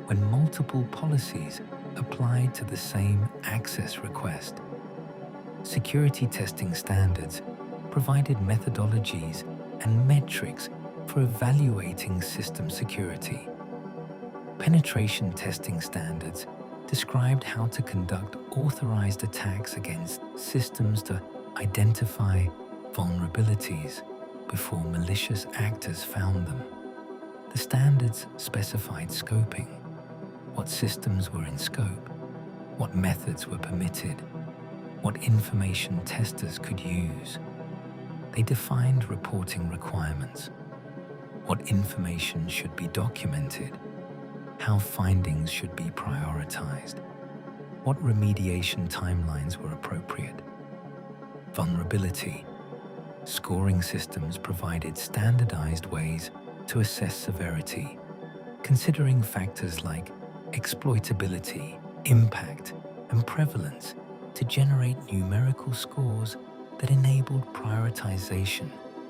when multiple policies applied to the same access request. Security testing standards provided methodologies and metrics for evaluating system security. Penetration testing standards described how to conduct authorized attacks against systems to identify vulnerabilities before malicious actors found them. The standards specified scoping, what systems were in scope, what methods were permitted, what information testers could use. They defined reporting requirements, what information should be documented, how findings should be prioritized, what remediation timelines were appropriate. Vulnerability. Scoring systems provided standardized ways to assess severity, considering factors like exploitability, impact, and prevalence to generate numerical scores that enabled prioritization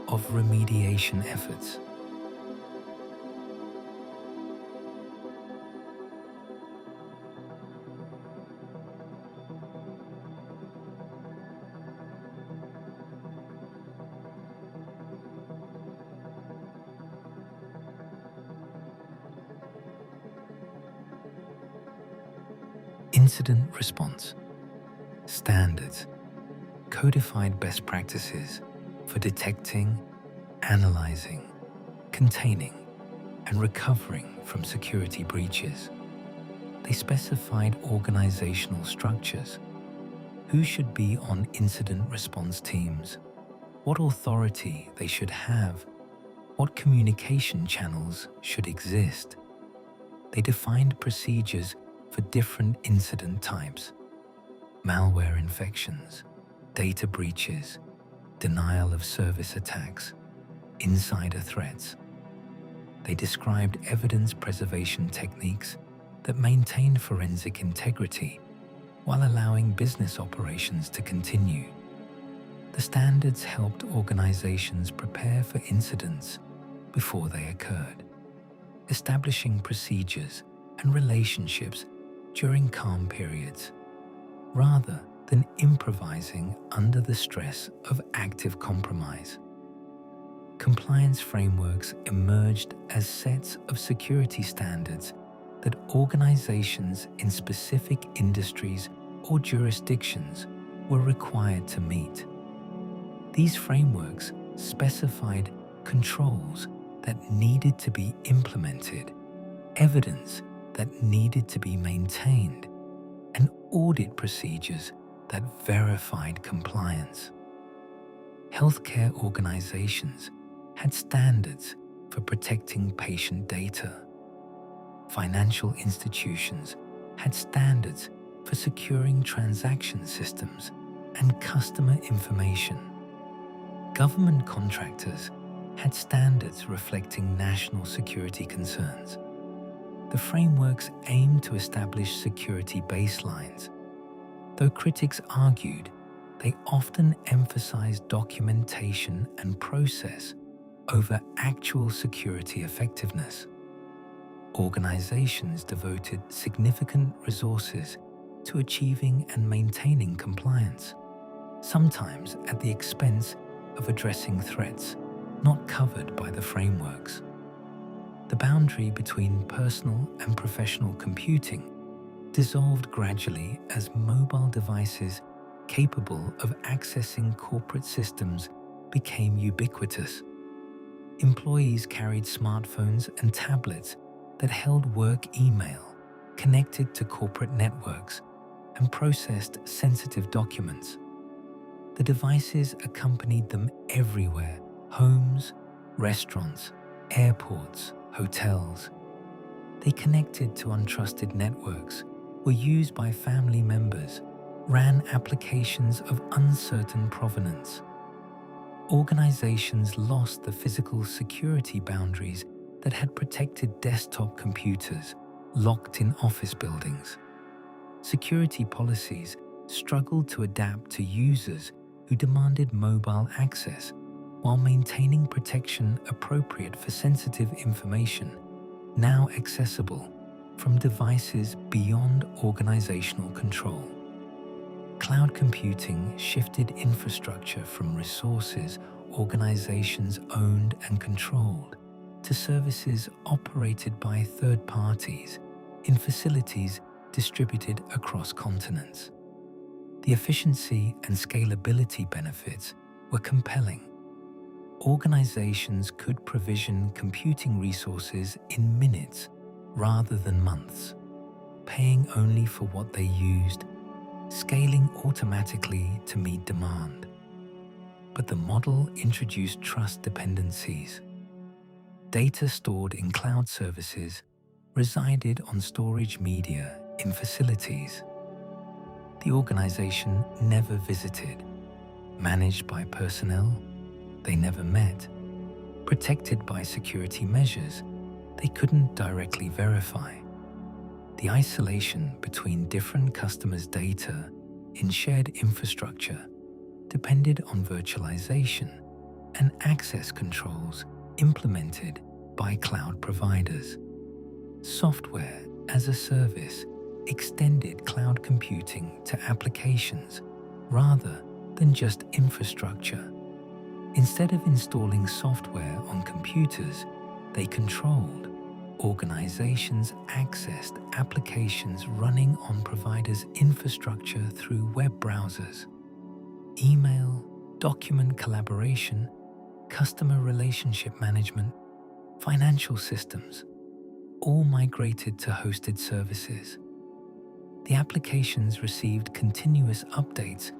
of remediation efforts. Incident response. Standards codified best practices for detecting, analyzing, containing, and recovering from security breaches. They specified organizational structures, who should be on incident response teams, what authority they should have, what communication channels should exist. They defined procedures for different incident types: malware infections, data breaches, denial of service attacks, insider threats. They described evidence preservation techniques that maintained forensic integrity while allowing business operations to continue. The standards helped organizations prepare for incidents before they occurred, establishing procedures and relationships during calm periods, rather than improvising under the stress of active compromise. Compliance frameworks emerged as sets of security standards that organizations in specific industries or jurisdictions were required to meet. These frameworks specified controls that needed to be implemented, evidence that needed to be maintained, and audit procedures that verified compliance. Healthcare organizations had standards for protecting patient data. Financial institutions had standards for securing transaction systems and customer information. Government contractors had standards reflecting national security concerns. The frameworks aimed to establish security baselines. Though critics argued, they often emphasized documentation and process over actual security effectiveness. Organizations devoted significant resources to achieving and maintaining compliance, sometimes at the expense of addressing threats not covered by the frameworks. The boundary between personal and professional computing dissolved gradually as mobile devices capable of accessing corporate systems became ubiquitous. Employees carried smartphones and tablets that held work email, connected to corporate networks, and processed sensitive documents. The devices accompanied them everywhere: homes, restaurants, airports, hotels. They connected to untrusted networks, were used by family members, ran applications of uncertain provenance. Organizations lost the physical security boundaries that had protected desktop computers locked in office buildings. Security policies struggled to adapt to users who demanded mobile access while maintaining protection appropriate for sensitive information, now accessible from devices beyond organizational control. Cloud computing shifted infrastructure from resources organizations owned and controlled to services operated by third parties in facilities distributed across continents. The efficiency and scalability benefits were compelling. Organizations could provision computing resources in minutes rather than months, paying only for what they used, scaling automatically to meet demand. But the model introduced trust dependencies. Data stored in cloud services resided on storage media in facilities the organization never visited, managed by personnel they never met, protected by security measures they couldn't directly verify. The isolation between different customers' data in shared infrastructure depended on virtualization and access controls implemented by cloud providers. Software as a service extended cloud computing to applications rather than just infrastructure. Instead of installing software on computers they controlled, organizations accessed applications running on providers' infrastructure through web browsers. Email, document collaboration, customer relationship management, financial systems, all migrated to hosted services. The applications received continuous updates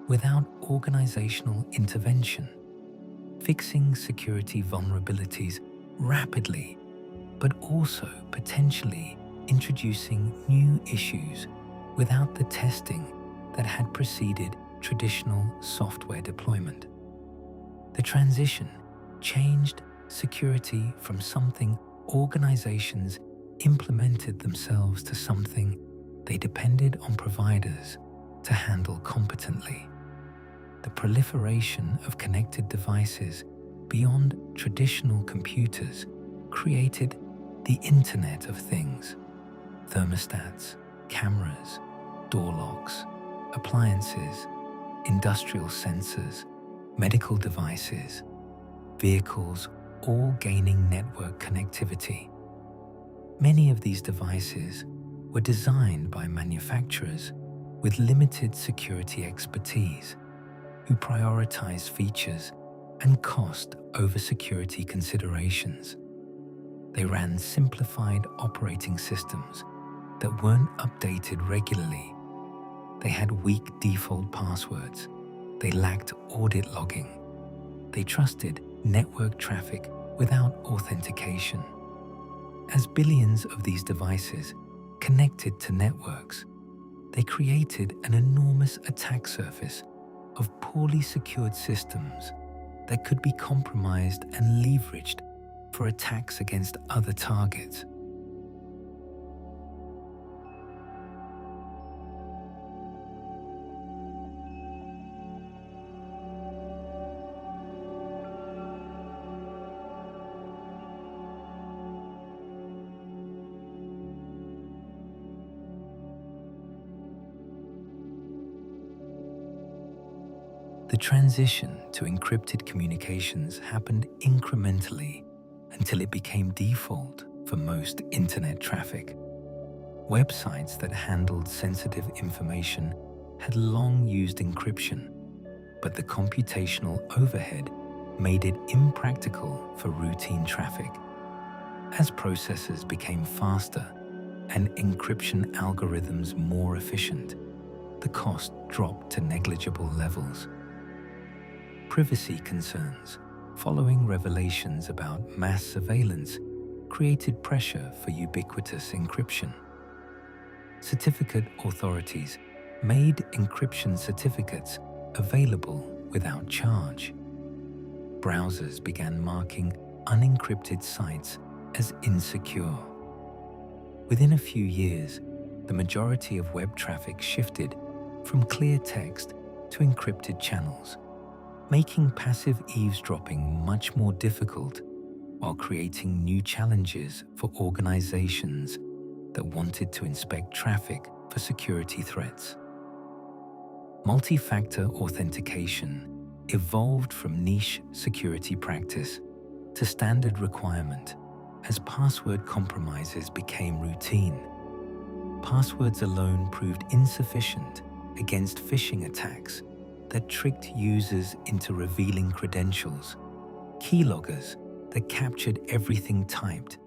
without organizational intervention, fixing security vulnerabilities rapidly, but also potentially introducing new issues without the testing that had preceded traditional software deployment. The transition changed security from something organizations implemented themselves to something they depended on providers to handle competently. The proliferation of connected devices beyond traditional computers created the Internet of Things. Thermostats, cameras, door locks, appliances, industrial sensors, medical devices, vehicles, all gaining network connectivity. Many of these devices were designed by manufacturers with limited security expertise who prioritized features and cost over security considerations. They ran simplified operating systems that weren't updated regularly. They had weak default passwords. They lacked audit logging. They trusted network traffic without authentication. As billions of these devices connected to networks, they created an enormous attack surface of poorly secured systems that could be compromised and leveraged for attacks against other targets. The transition to encrypted communications happened incrementally until it became default for most internet traffic. Websites that handled sensitive information had long used encryption, but the computational overhead made it impractical for routine traffic. As processors became faster and encryption algorithms more efficient, the cost dropped to negligible levels. Privacy concerns following revelations about mass surveillance created pressure for ubiquitous encryption. Certificate authorities made encryption certificates available without charge. Browsers began marking unencrypted sites as insecure. Within a few years, the majority of web traffic shifted from clear text to encrypted channels, making passive eavesdropping much more difficult while creating new challenges for organizations that wanted to inspect traffic for security threats. Multi-factor authentication evolved from niche security practice to standard requirement as password compromises became routine. Passwords alone proved insufficient against phishing attacks that tricked users into revealing credentials, keyloggers that captured everything typed,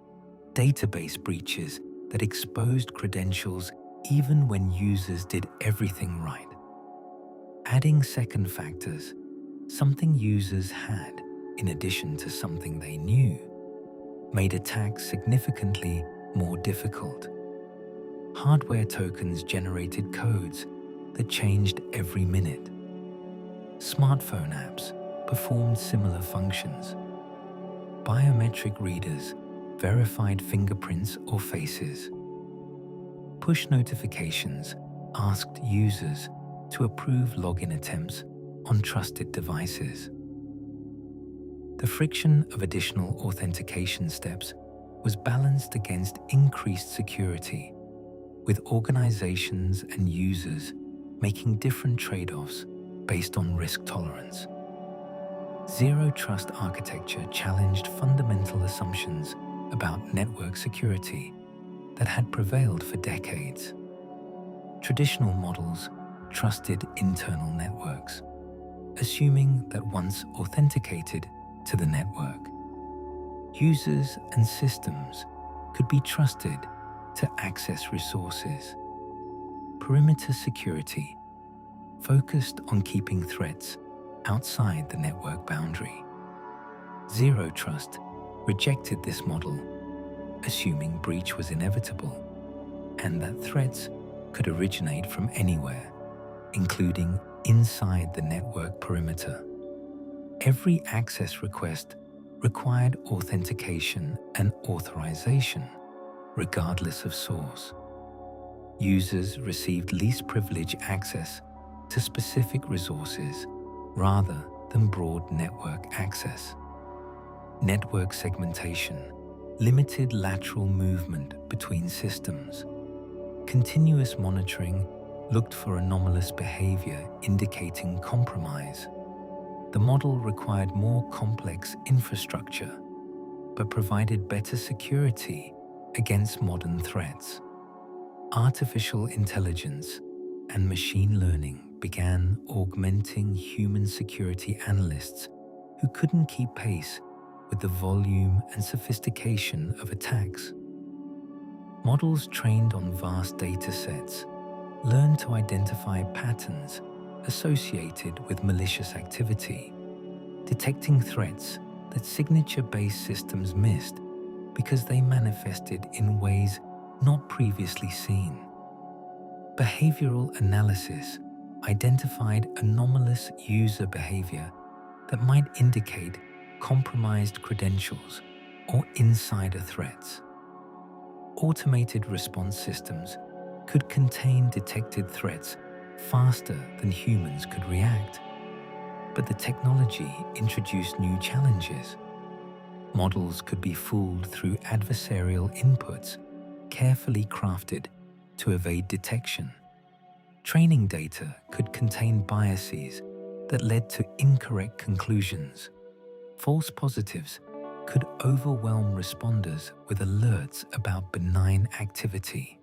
database breaches that exposed credentials even when users did everything right. Adding second factors, something users had in addition to something they knew, made attacks significantly more difficult. Hardware tokens generated codes that changed every minute. Smartphone apps performed similar functions. Biometric readers verified fingerprints or faces. Push notifications asked users to approve login attempts on trusted devices. The friction of additional authentication steps was balanced against increased security, with organizations and users making different trade-offs based on risk tolerance. Zero Trust architecture challenged fundamental assumptions about network security that had prevailed for decades. Traditional models trusted internal networks, assuming that once authenticated to the network, users and systems could be trusted to access resources. Perimeter security focused on keeping threats outside the network boundary. Zero Trust rejected this model, assuming breach was inevitable and that threats could originate from anywhere, including inside the network perimeter. Every access request required authentication and authorization, regardless of source. Users received least privilege access to specific resources rather than broad network access. Network segmentation limited lateral movement between systems. Continuous monitoring looked for anomalous behavior indicating compromise. The model required more complex infrastructure, but provided better security against modern threats. Artificial intelligence and machine learning began augmenting human security analysts who couldn't keep pace with the volume and sophistication of attacks. Models trained on vast data sets learned to identify patterns associated with malicious activity, detecting threats that signature-based systems missed because they manifested in ways not previously seen. Behavioral analysis identified anomalous user behavior that might indicate compromised credentials or insider threats. Automated response systems could contain detected threats faster than humans could react. But the technology introduced new challenges. Models could be fooled through adversarial inputs, carefully crafted to evade detection. Training data could contain biases that led to incorrect conclusions. False positives could overwhelm responders with alerts about benign activity.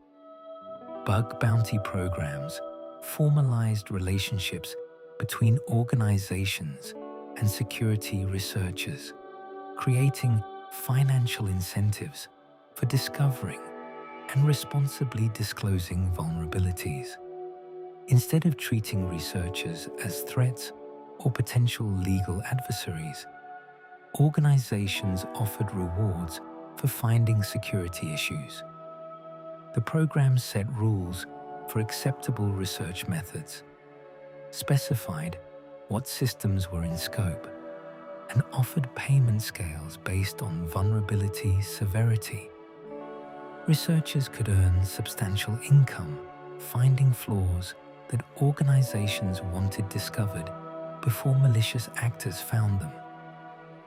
Bug bounty programs formalized relationships between organizations and security researchers, creating financial incentives for discovering and responsibly disclosing vulnerabilities. Instead of treating researchers as threats or potential legal adversaries, organizations offered rewards for finding security issues. The program set rules for acceptable research methods, specified what systems were in scope, and offered payment scales based on vulnerability severity. Researchers could earn substantial income finding flaws that organizations wanted discovered before malicious actors found them.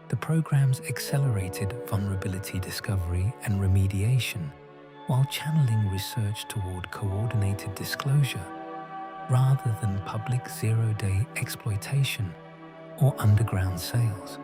The programs accelerated vulnerability discovery and remediation while channeling research toward coordinated disclosure rather than public zero-day exploitation or underground sales.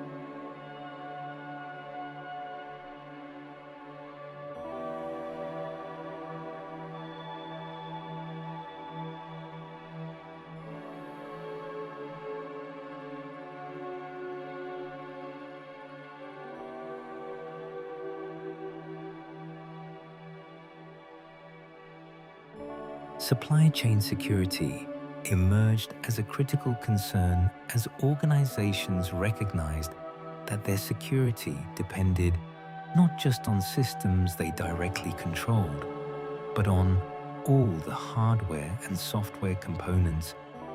Supply chain security emerged as a critical concern as organizations recognized that their security depended not just on systems they directly controlled, but on all the hardware and software components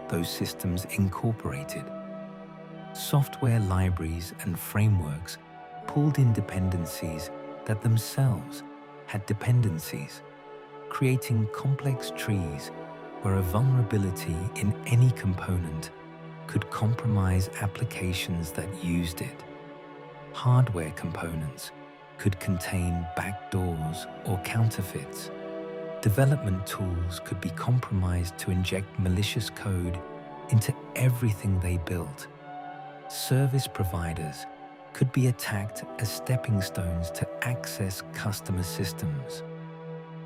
those systems incorporated. Software libraries and frameworks pulled in dependencies that themselves had dependencies, creating complex trees where a vulnerability in any component could compromise applications that used it. Hardware components could contain backdoors or counterfeits. Development tools could be compromised to inject malicious code into everything they built. Service providers could be attacked as stepping stones to access customer systems.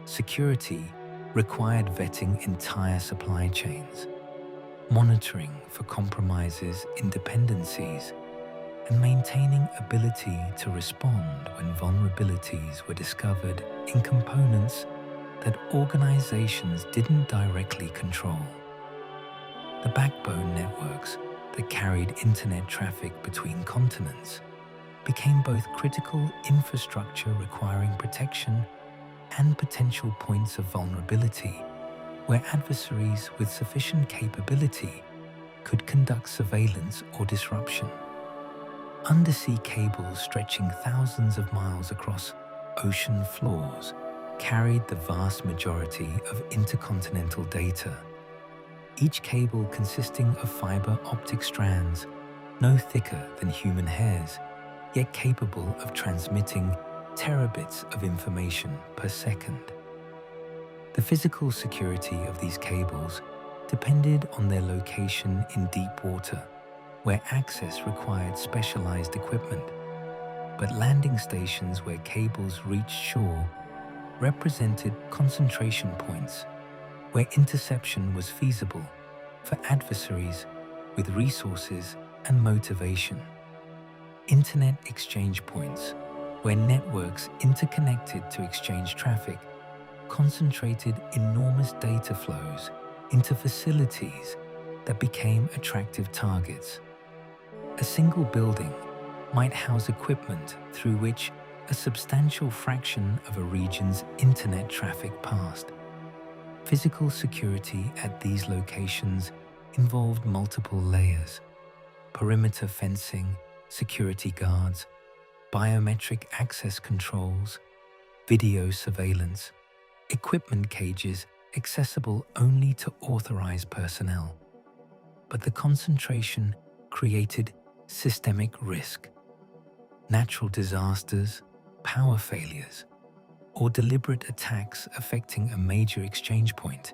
Security required vetting entire supply chains, monitoring for compromises in dependencies, and maintaining ability to respond when vulnerabilities were discovered in components that organizations didn't directly control. The backbone networks that carried internet traffic between continents became both critical infrastructure requiring protection and potential points of vulnerability where adversaries with sufficient capability could conduct surveillance or disruption. Undersea cables stretching thousands of miles across ocean floors carried the vast majority of intercontinental data, each cable consisting of fiber optic strands no thicker than human hairs, yet capable of transmitting terabits of information per second. The physical security of these cables depended on their location in deep water, where access required specialized equipment. But landing stations where cables reached shore represented concentration points where interception was feasible for adversaries with resources and motivation. Internet exchange points, where networks interconnected to exchange traffic, concentrated enormous data flows into facilities that became attractive targets. A single building might house equipment through which a substantial fraction of a region's internet traffic passed. Physical security at these locations involved multiple layers: perimeter fencing, security guards, biometric access controls, video surveillance, equipment cages accessible only to authorized personnel. But the concentration created systemic risk. Natural disasters, power failures, or deliberate attacks affecting a major exchange point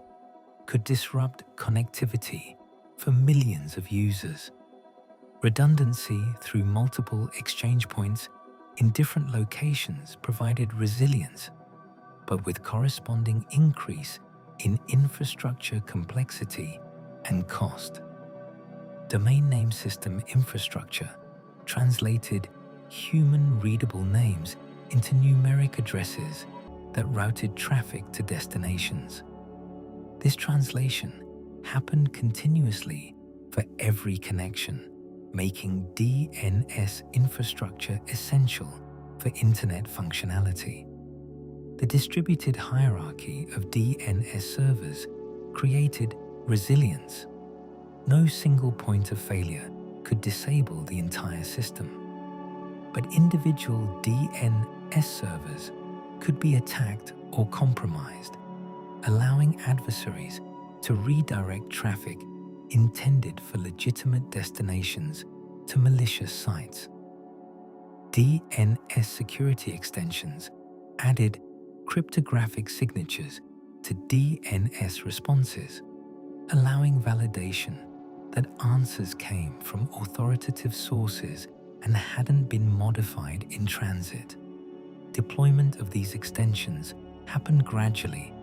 could disrupt connectivity for millions of users. Redundancy through multiple exchange points in different locations provided resilience, but with corresponding increase in infrastructure complexity and cost. Domain name system infrastructure translated human-readable names into numeric addresses that routed traffic to destinations. This translation happened continuously for every connection, making DNS infrastructure essential for internet functionality. The distributed hierarchy of DNS servers created resilience. No single point of failure could disable the entire system, but individual DNS servers could be attacked or compromised, allowing adversaries to redirect traffic intended for legitimate destinations to malicious sites. DNS security extensions added cryptographic signatures to DNS responses, allowing validation that answers came from authoritative sources and hadn't been modified in transit. Deployment of these extensions happened gradually,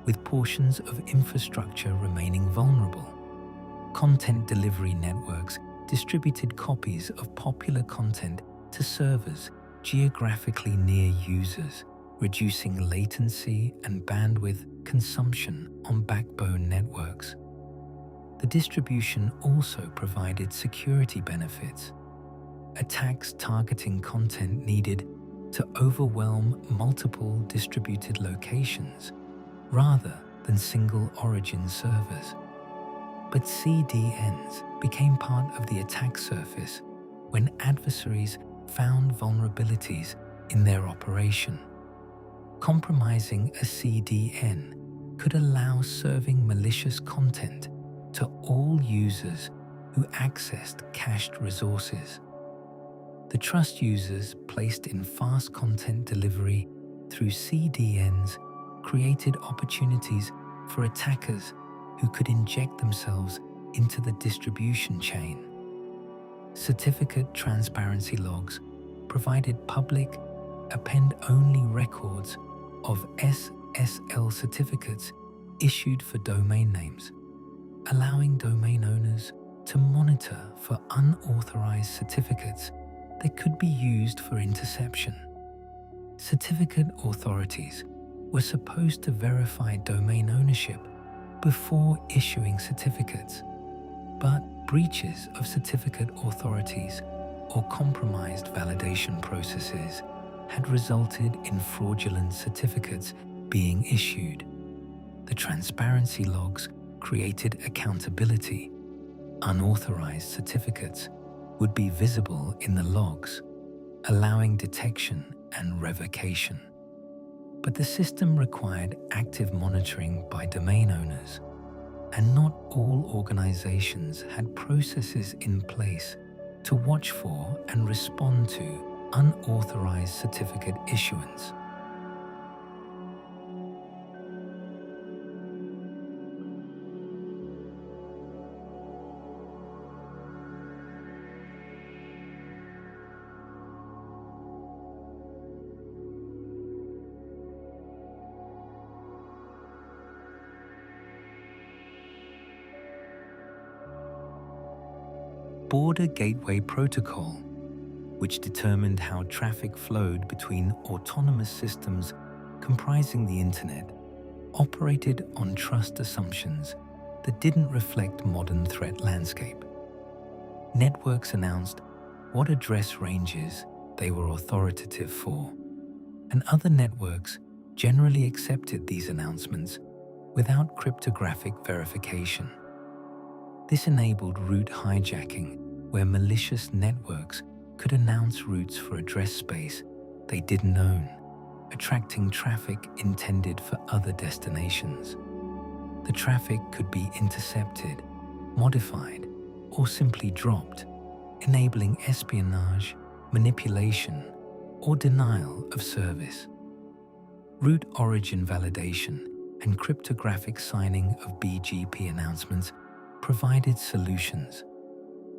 with portions of infrastructure remaining vulnerable. Content delivery networks distributed copies of popular content to servers geographically near users, reducing latency and bandwidth consumption on backbone networks. The distribution also provided security benefits. Attacks targeting content needed to overwhelm multiple distributed locations rather than single origin servers. But CDNs became part of the attack surface when adversaries found vulnerabilities in their operation. Compromising a CDN could allow serving malicious content to all users who accessed cached resources. The trust users placed in fast content delivery through CDNs created opportunities for attackers who could inject themselves into the distribution chain. Certificate transparency logs provided public, append-only records of SSL certificates issued for domain names, allowing domain owners to monitor for unauthorized certificates that could be used for interception. Certificate authorities were supposed to verify domain ownership before issuing certificates, but breaches of certificate authorities or compromised validation processes had resulted in fraudulent certificates being issued. The transparency logs created accountability. Unauthorized certificates would be visible in the logs, allowing detection and revocation. But the system required active monitoring by domain owners, and not all organizations had processes in place to watch for and respond to unauthorized certificate issuance. Border Gateway Protocol, which determined how traffic flowed between autonomous systems comprising the Internet, operated on trust assumptions that didn't reflect modern threat landscape. Networks announced what address ranges they were authoritative for, and other networks generally accepted these announcements without cryptographic verification. This enabled route hijacking, where malicious networks could announce routes for address space they didn't own, attracting traffic intended for other destinations. The traffic could be intercepted, modified, or simply dropped, enabling espionage, manipulation, or denial of service. Route origin validation and cryptographic signing of BGP announcements provided solutions,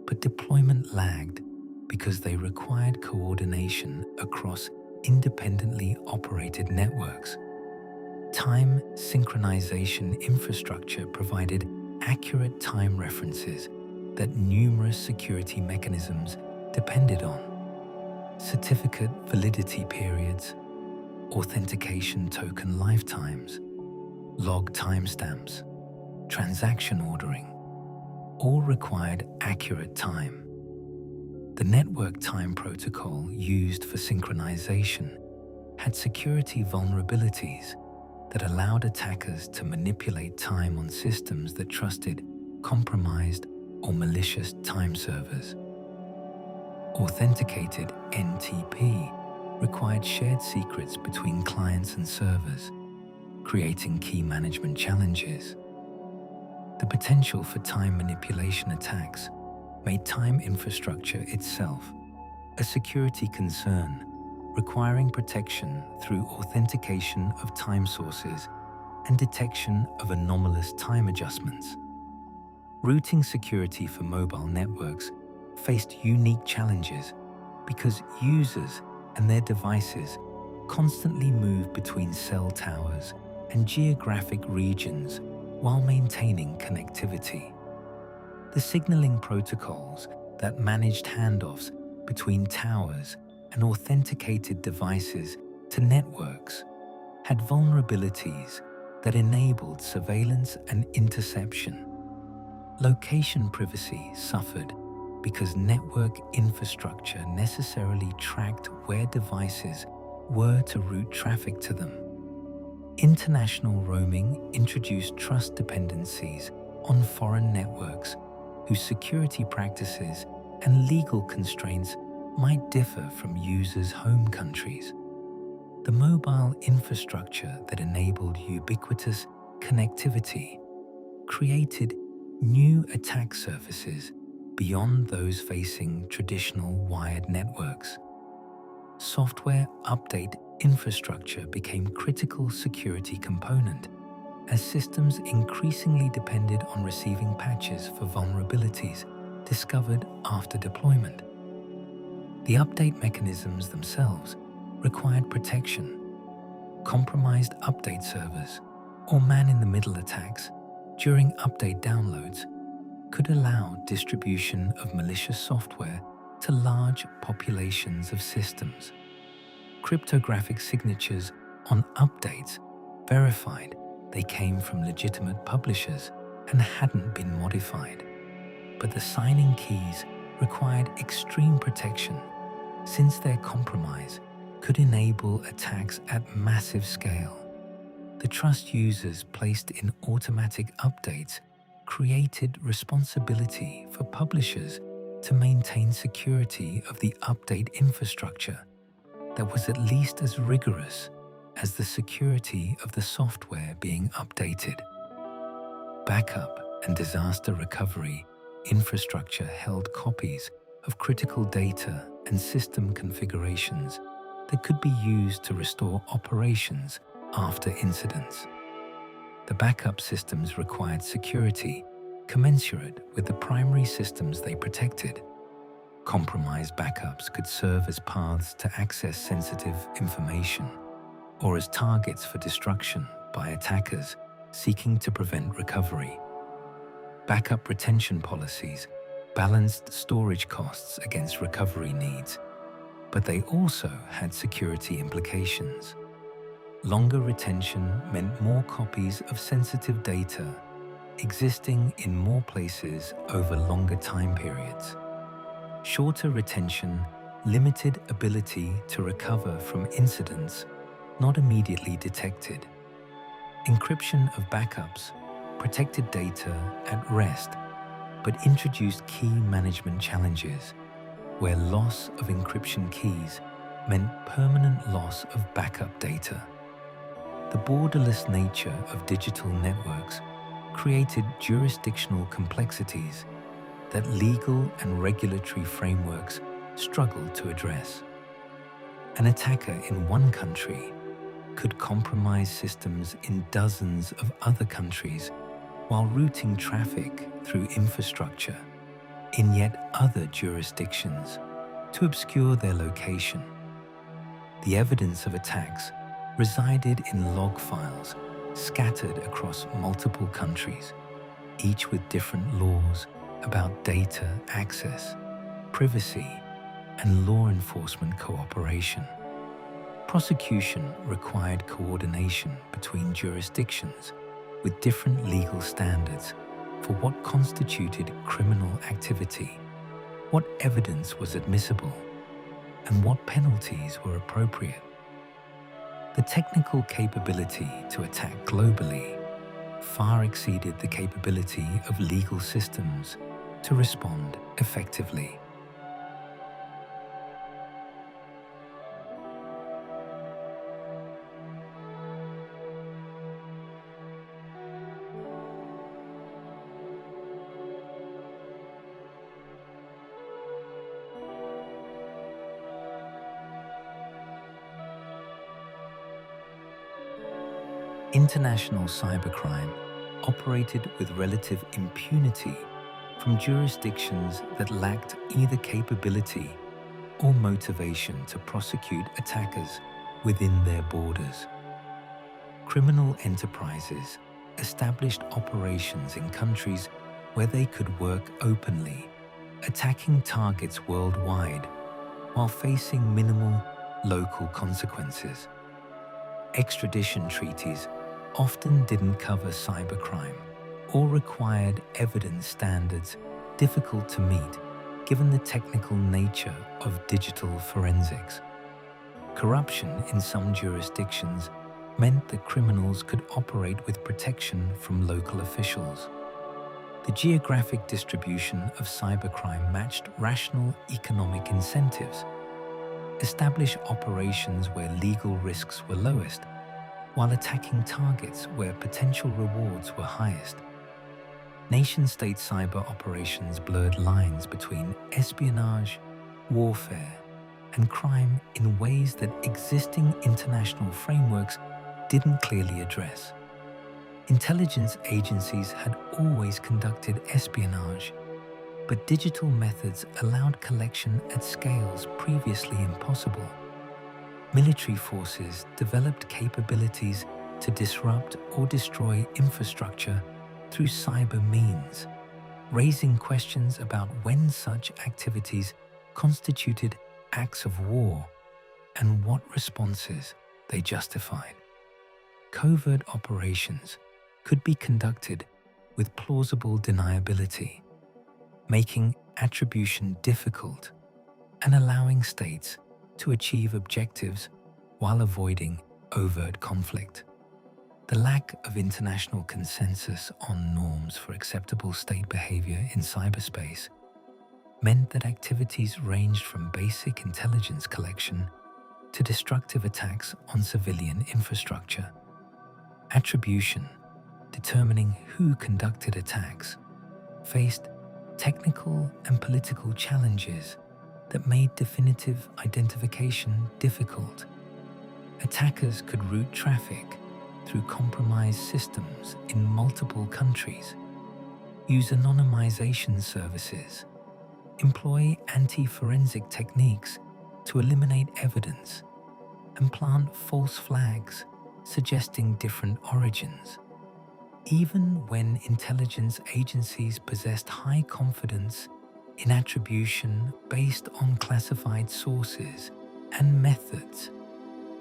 but deployment lagged because they required coordination across independently operated networks. Time synchronization infrastructure provided accurate time references that numerous security mechanisms depended on. Certificate validity periods, authentication token lifetimes, log timestamps, transaction ordering, all required accurate time. The network time protocol used for synchronization had security vulnerabilities that allowed attackers to manipulate time on systems that trusted compromised or malicious time servers. Authenticated NTP required shared secrets between clients and servers, creating key management challenges. The potential for time manipulation attacks made time infrastructure itself a security concern, requiring protection through authentication of time sources and detection of anomalous time adjustments. Routing security for mobile networks faced unique challenges because users and their devices constantly move between cell towers and geographic regions while maintaining connectivity. The signaling protocols that managed handoffs between towers and authenticated devices to networks had vulnerabilities that enabled surveillance and interception. Location privacy suffered because network infrastructure necessarily tracked where devices were to route traffic to them. International roaming introduced trust dependencies on foreign networks whose security practices and legal constraints might differ from users' home countries. The mobile infrastructure that enabled ubiquitous connectivity created new attack surfaces beyond those facing traditional wired networks. Software update infrastructure became a critical security component as systems increasingly depended on receiving patches for vulnerabilities discovered after deployment. The update mechanisms themselves required protection. Compromised update servers or man-in-the-middle attacks during update downloads could allow distribution of malicious software to large populations of systems. Cryptographic signatures on updates verified they came from legitimate publishers and hadn't been modified. But the signing keys required extreme protection, since their compromise could enable attacks at massive scale. The trust users placed in automatic updates created responsibility for publishers to maintain security of the update infrastructure that was at least as rigorous as the security of the software being updated. Backup and disaster recovery infrastructure held copies of critical data and system configurations that could be used to restore operations after incidents. The backup systems required security commensurate with the primary systems they protected. Compromised backups could serve as paths to access sensitive information or as targets for destruction by attackers seeking to prevent recovery. Backup retention policies balanced storage costs against recovery needs, but they also had security implications. Longer retention meant more copies of sensitive data existing in more places over longer time periods. Shorter retention limited ability to recover from incidents not immediately detected. Encryption of backups protected data at rest, but introduced key management challenges, where loss of encryption keys meant permanent loss of backup data. The borderless nature of digital networks created jurisdictional complexities that legal and regulatory frameworks struggled to address. An attacker in one country could compromise systems in dozens of other countries while routing traffic through infrastructure in yet other jurisdictions to obscure their location. The evidence of attacks resided in log files scattered across multiple countries, each with different laws about data access, privacy, and law enforcement cooperation. Prosecution required coordination between jurisdictions with different legal standards for what constituted criminal activity, what evidence was admissible, and what penalties were appropriate. The technical capability to attack globally far exceeded the capability of legal systems to respond effectively. International cybercrime operated with relative impunity from jurisdictions that lacked either capability or motivation to prosecute attackers within their borders. Criminal enterprises established operations in countries where they could work openly, attacking targets worldwide while facing minimal local consequences. Extradition treaties often didn't cover cybercrime or required evidence standards difficult to meet given the technical nature of digital forensics. Corruption in some jurisdictions meant that criminals could operate with protection from local officials. The geographic distribution of cybercrime matched rational economic incentives. Establish operations where legal risks were lowest, while attacking targets where potential rewards were highest. Nation-state cyber operations blurred lines between espionage, warfare, and crime in ways that existing international frameworks didn't clearly address. Intelligence agencies had always conducted espionage, but digital methods allowed collection at scales previously impossible. Military forces developed capabilities to disrupt or destroy infrastructure through cyber means, raising questions about when such activities constituted acts of war and what responses they justified. Covert operations could be conducted with plausible deniability, making attribution difficult and allowing states to achieve objectives while avoiding overt conflict. The lack of international consensus on norms for acceptable state behavior in cyberspace meant that activities ranged from basic intelligence collection to destructive attacks on civilian infrastructure. Attribution, determining who conducted attacks, faced technical and political challenges that made definitive identification difficult. Attackers could route traffic through compromised systems in multiple countries, use anonymization services, employ anti-forensic techniques to eliminate evidence, and plant false flags suggesting different origins. Even when intelligence agencies possessed high confidence in attribution based on classified sources and methods.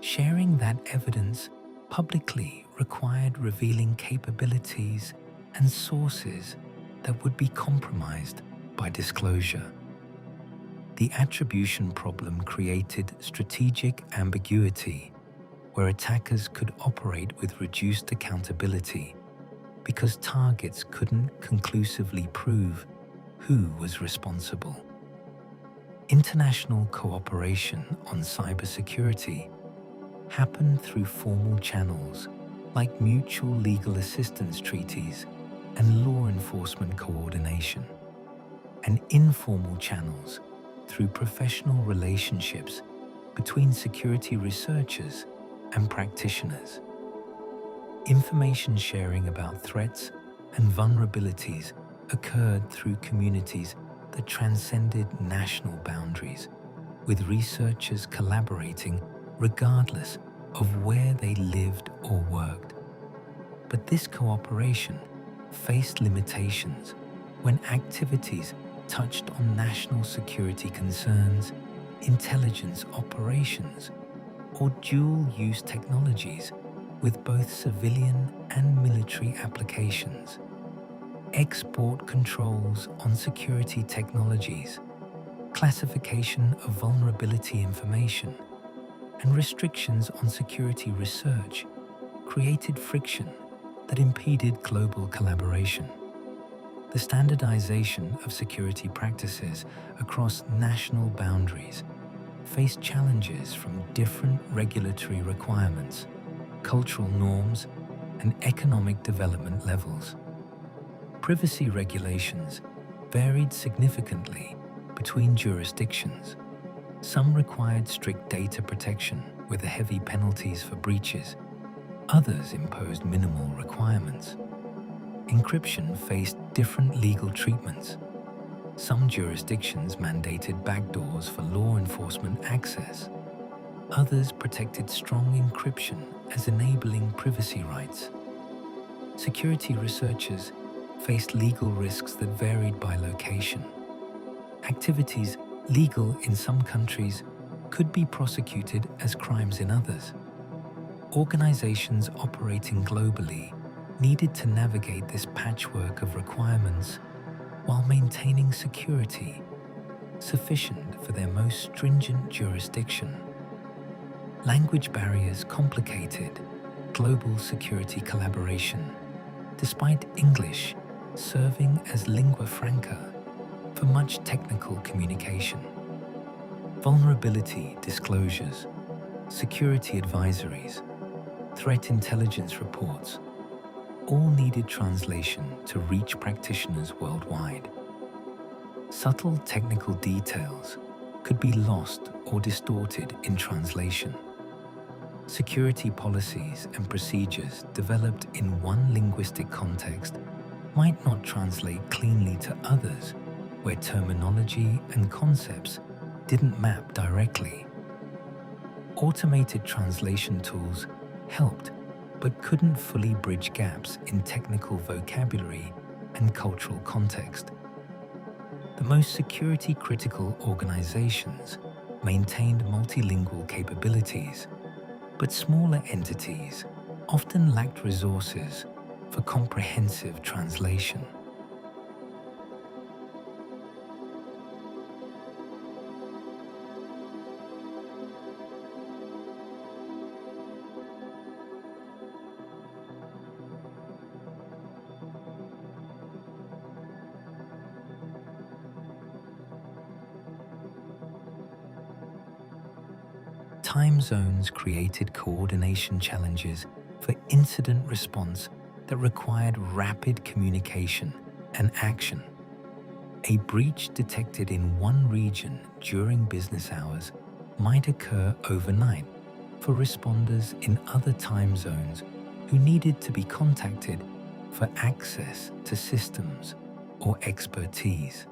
Sharing that evidence publicly required revealing capabilities and sources that would be compromised by disclosure. The attribution problem created strategic ambiguity, where attackers could operate with reduced accountability because targets couldn't conclusively prove who was responsible. International cooperation on cybersecurity happened through formal channels like mutual legal assistance treaties and law enforcement coordination, and informal channels through professional relationships between security researchers and practitioners. Information sharing about threats and vulnerabilities occurred through communities that transcended national boundaries, with researchers collaborating regardless of where they lived or worked. But this cooperation faced limitations when activities touched on national security concerns, intelligence operations, or dual-use technologies with both civilian and military applications. Export controls on security technologies, classification of vulnerability information, and restrictions on security research created friction that impeded global collaboration. The standardization of security practices across national boundaries faced challenges from different regulatory requirements, cultural norms, and economic development levels. Privacy regulations varied significantly between jurisdictions. Some required strict data protection with heavy penalties for breaches. Others imposed minimal requirements. Encryption faced different legal treatments. Some jurisdictions mandated backdoors for law enforcement access. Others protected strong encryption as enabling privacy rights. Security researchers faced legal risks that varied by location. Activities legal in some countries could be prosecuted as crimes in others. Organizations operating globally needed to navigate this patchwork of requirements while maintaining security sufficient for their most stringent jurisdiction. Language barriers complicated global security collaboration, despite English serving as lingua franca for much technical communication. Vulnerability disclosures, security advisories, threat intelligence reports all needed translation to reach practitioners worldwide. Subtle technical details could be lost or distorted in translation. Security policies and procedures developed in one linguistic context might not translate cleanly to others where terminology and concepts didn't map directly. Automated translation tools helped, but couldn't fully bridge gaps in technical vocabulary and cultural context. The most security-critical organizations maintained multilingual capabilities, but smaller entities often lacked resources for comprehensive translation. Time zones created coordination challenges for incident response that required rapid communication and action. A breach detected in one region during business hours might occur overnight for responders in other time zones who needed to be contacted for access to systems or expertise.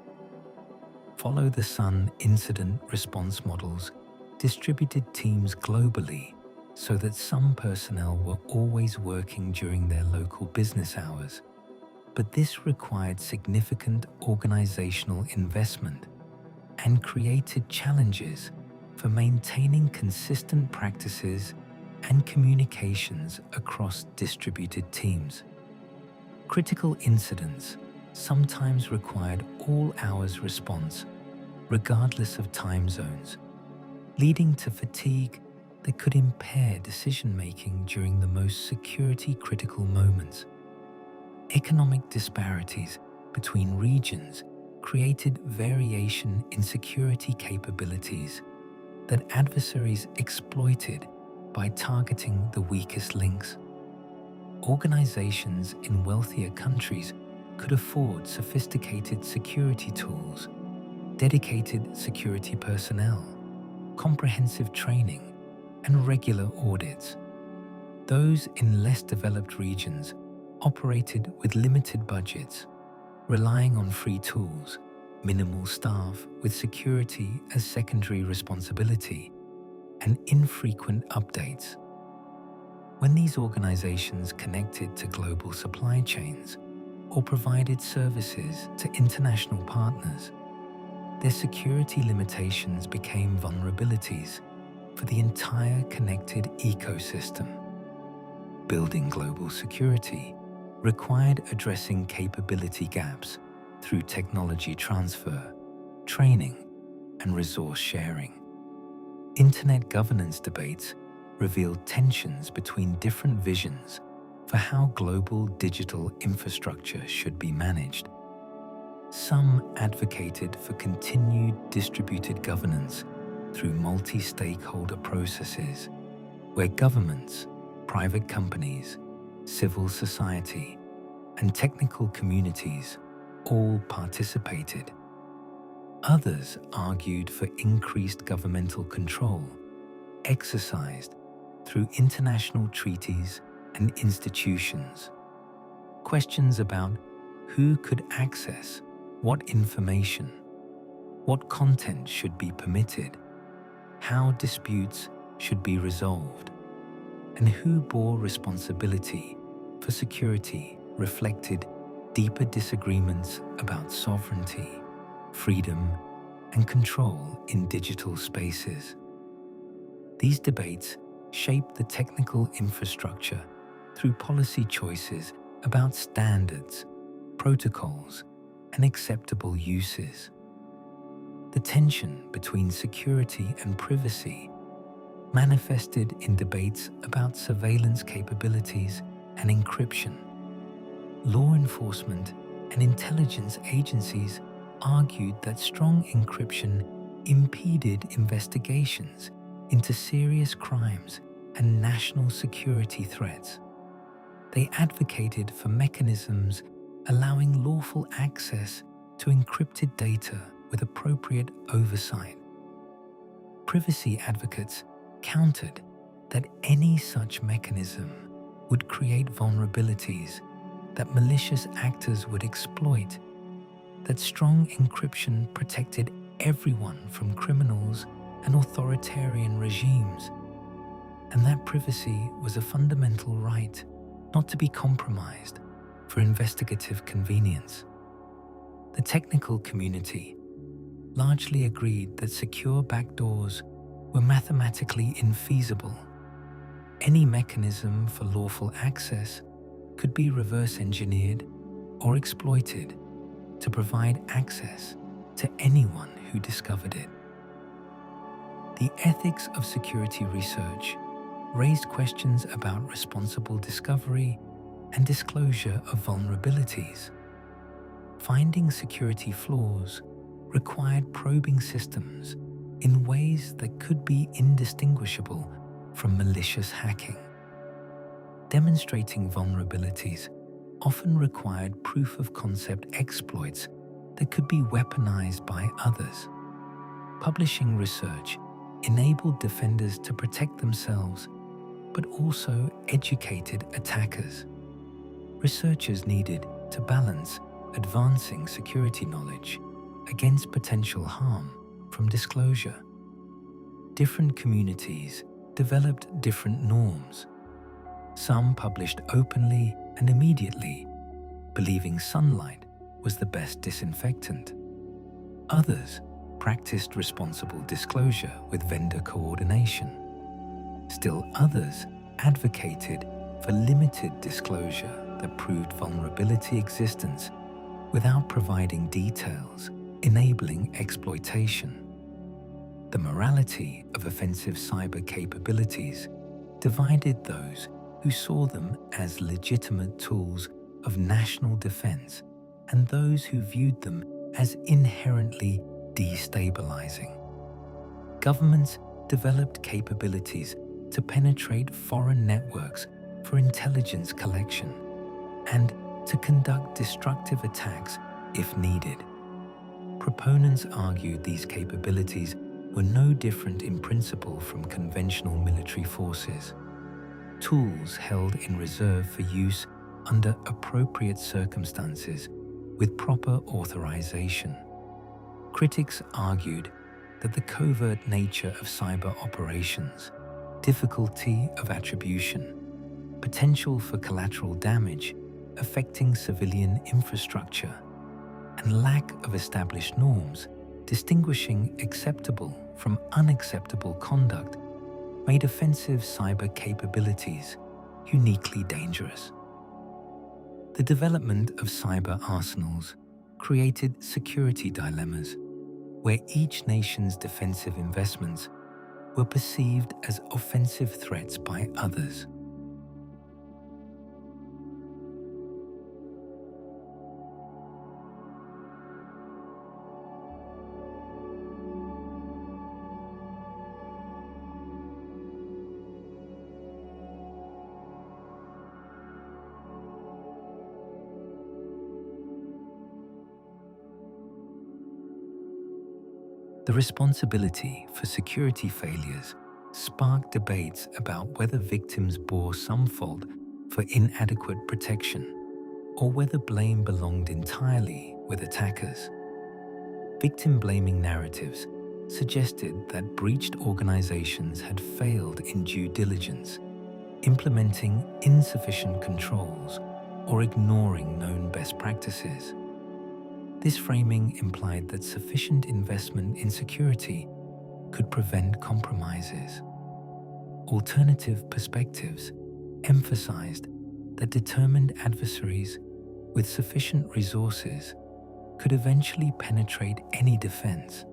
Follow the sun incident response models distributed teams globally so that some personnel were always working during their local business hours, But this required significant organizational investment and created challenges for maintaining consistent practices and communications across distributed teams. Critical incidents sometimes required all-hours response, regardless of time zones, leading to fatigue that could impair decision-making during the most security-critical moments. Economic disparities between regions created variation in security capabilities that adversaries exploited by targeting the weakest links. Organizations in wealthier countries could afford sophisticated security tools, dedicated security personnel, comprehensive training, and regular audits. Those in less developed regions operated with limited budgets, relying on free tools, minimal staff with security as secondary responsibility, and infrequent updates. When these organizations connected to global supply chains or provided services to international partners, their security limitations became vulnerabilities for the entire connected ecosystem. Building global security required addressing capability gaps through technology transfer, training, and resource sharing. Internet governance debates revealed tensions between different visions for how global digital infrastructure should be managed. Some advocated for continued distributed governance through multi-stakeholder processes, where governments, private companies, civil society, and technical communities all participated. Others argued for increased governmental control, exercised through international treaties and institutions. Questions about who could access what information, what content should be permitted, how disputes should be resolved, and who bore responsibility for security reflected deeper disagreements about sovereignty, freedom, and control in digital spaces. These debates shaped the technical infrastructure through policy choices about standards, protocols, and acceptable uses. The tension between security and privacy manifested in debates about surveillance capabilities and encryption. Law enforcement and intelligence agencies argued that strong encryption impeded investigations into serious crimes and national security threats. They advocated for mechanisms allowing lawful access to encrypted data with appropriate oversight. Privacy advocates countered that any such mechanism would create vulnerabilities that malicious actors would exploit, that strong encryption protected everyone from criminals and authoritarian regimes, and that privacy was a fundamental right not to be compromised for investigative convenience. The technical community largely agreed that secure backdoors were mathematically infeasible. Any mechanism for lawful access could be reverse engineered or exploited to provide access to anyone who discovered it. The ethics of security research raised questions about responsible discovery and disclosure of vulnerabilities. Finding security flaws required probing systems in ways that could be indistinguishable from malicious hacking. Demonstrating vulnerabilities often required proof-of-concept exploits that could be weaponized by others. Publishing research enabled defenders to protect themselves, but also educated attackers. Researchers needed to balance advancing security knowledge against potential harm from disclosure. Different communities developed different norms. Some published openly and immediately, believing sunlight was the best disinfectant. Others practiced responsible disclosure with vendor coordination. Still others advocated for limited disclosure that proved vulnerability existence without providing details, enabling exploitation. The morality of offensive cyber capabilities divided those who saw them as legitimate tools of national defense and those who viewed them as inherently destabilizing. Governments developed capabilities to penetrate foreign networks for intelligence collection and to conduct destructive attacks if needed. Proponents argued these capabilities were no different in principle from conventional military forces, tools held in reserve for use under appropriate circumstances with proper authorization. Critics argued that the covert nature of cyber operations, difficulty of attribution, potential for collateral damage affecting civilian infrastructure, and lack of established norms distinguishing acceptable from unacceptable conduct made offensive cyber capabilities uniquely dangerous. The development of cyber arsenals created security dilemmas where each nation's defensive investments were perceived as offensive threats by others. The responsibility for security failures sparked debates about whether victims bore some fault for inadequate protection or whether blame belonged entirely with attackers. Victim-blaming narratives suggested that breached organizations had failed in due diligence, implementing insufficient controls or ignoring known best practices. This framing implied that sufficient investment in security could prevent compromises. Alternative perspectives emphasized that determined adversaries with sufficient resources could eventually penetrate any defense,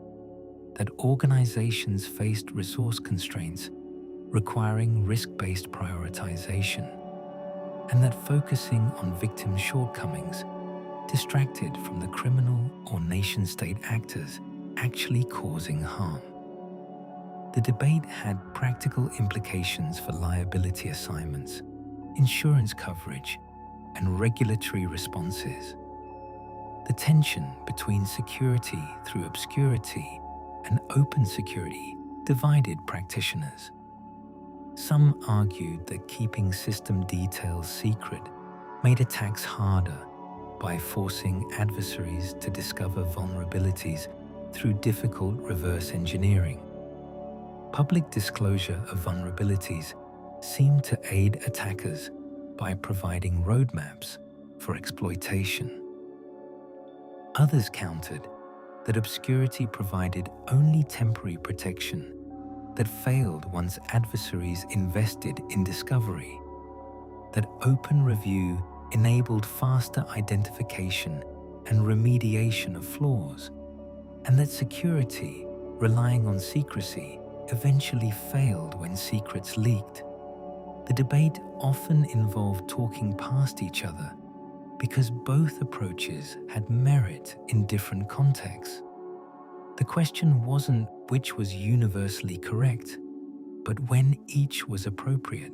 that organizations faced resource constraints requiring risk-based prioritization, and that focusing on victim shortcomings distracted from the criminal or nation-state actors actually causing harm. The debate had practical implications for liability assignments, insurance coverage, and regulatory responses. The tension between security through obscurity and open security divided practitioners. Some argued that keeping system details secret made attacks harder by forcing adversaries to discover vulnerabilities through difficult reverse engineering. Public disclosure of vulnerabilities seemed to aid attackers by providing roadmaps for exploitation. Others countered that obscurity provided only temporary protection that failed once adversaries invested in discovery, that open review enabled faster identification and remediation of flaws, and that security, relying on secrecy, eventually failed when secrets leaked. The debate often involved talking past each other because both approaches had merit in different contexts. The question wasn't which was universally correct, but when each was appropriate.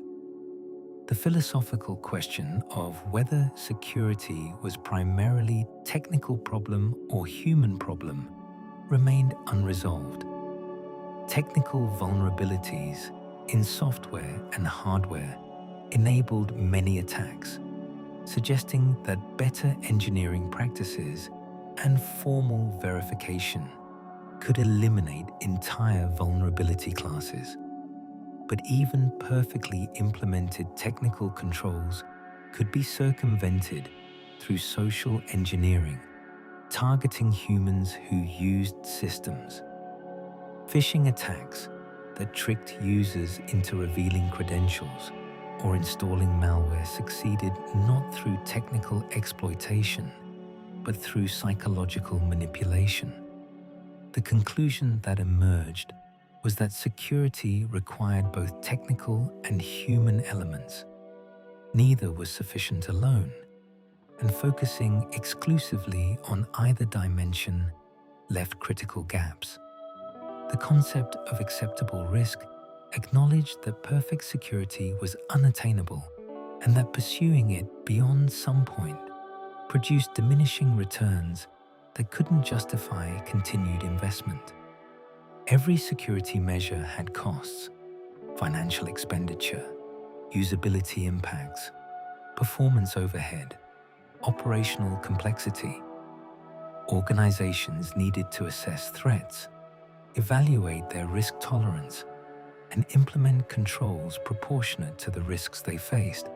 The philosophical question of whether security was primarily technical problem or human problem remained unresolved. Technical vulnerabilities in software and hardware enabled many attacks, suggesting that better engineering practices and formal verification could eliminate entire vulnerability classes. But even perfectly implemented technical controls could be circumvented through social engineering, targeting humans who used systems. Phishing attacks that tricked users into revealing credentials or installing malware succeeded not through technical exploitation, but through psychological manipulation. The conclusion that emerged was that security required both technical and human elements. Neither was sufficient alone, and focusing exclusively on either dimension left critical gaps. The concept of acceptable risk acknowledged that perfect security was unattainable and that pursuing it beyond some point produced diminishing returns that couldn't justify continued investment. Every security measure had costs: financial expenditure, usability impacts, performance overhead, operational complexity. Organizations needed to assess threats, evaluate their risk tolerance, and implement controls proportionate to the risks they faced.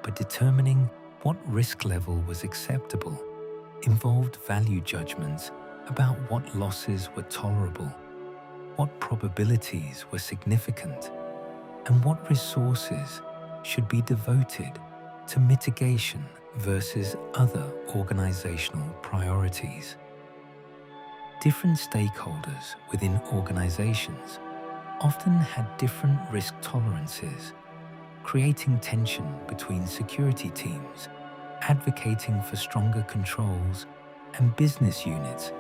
But determining what risk level was acceptable involved value judgments about what losses were tolerable, what probabilities were significant, and what resources should be devoted to mitigation versus other organizational priorities. Different stakeholders within organizations often had different risk tolerances, creating tension between security teams advocating for stronger controls and business units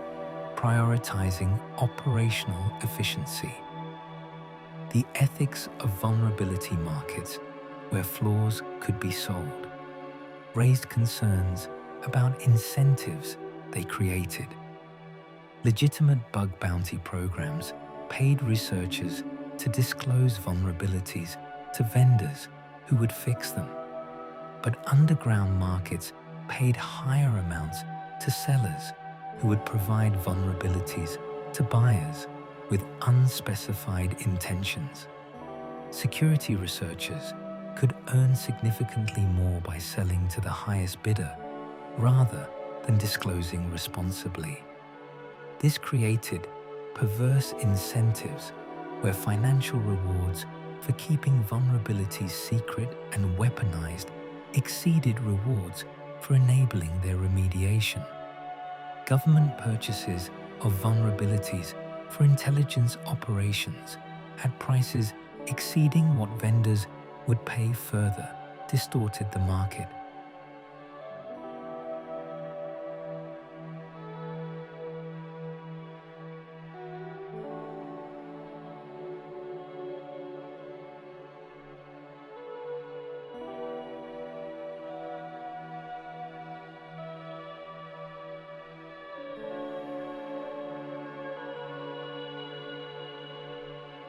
prioritizing operational efficiency. The ethics of vulnerability markets, where flaws could be sold, raised concerns about incentives they created. Legitimate bug bounty programs paid researchers to disclose vulnerabilities to vendors who would fix them. But underground markets paid higher amounts to sellers who would provide vulnerabilities to buyers with unspecified intentions. Security researchers could earn significantly more by selling to the highest bidder rather than disclosing responsibly. This created perverse incentives where financial rewards for keeping vulnerabilities secret and weaponized exceeded rewards for enabling their remediation. Government purchases of vulnerabilities for intelligence operations at prices exceeding what vendors would pay further distorted the market.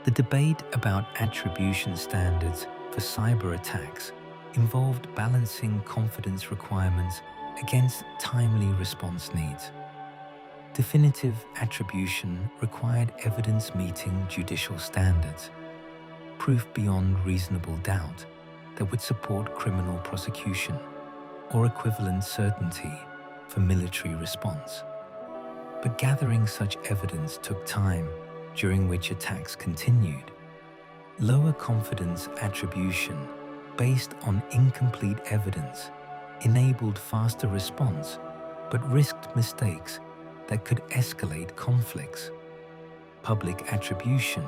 The debate about attribution standards for cyber attacks involved balancing confidence requirements against timely response needs. Definitive attribution required evidence meeting judicial standards, proof beyond reasonable doubt that would support criminal prosecution, or equivalent certainty for military response. But gathering such evidence took time, during which attacks continued. Lower confidence attribution based on incomplete evidence enabled faster response, but risked mistakes that could escalate conflicts. Public attribution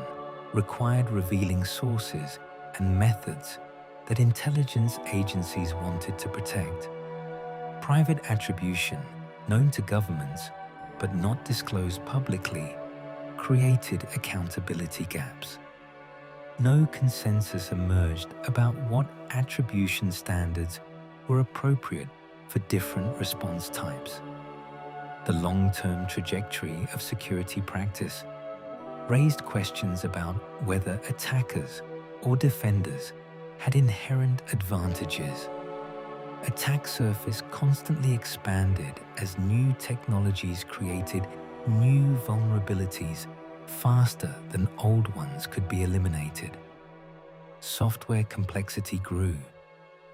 required revealing sources and methods that intelligence agencies wanted to protect. Private attribution, known to governments but not disclosed publicly, created accountability gaps. No consensus emerged about what attribution standards were appropriate for different response types. The long-term trajectory of security practice raised questions about whether attackers or defenders had inherent advantages. Attack surface constantly expanded as new technologies created new vulnerabilities faster than old ones could be eliminated. Software complexity grew,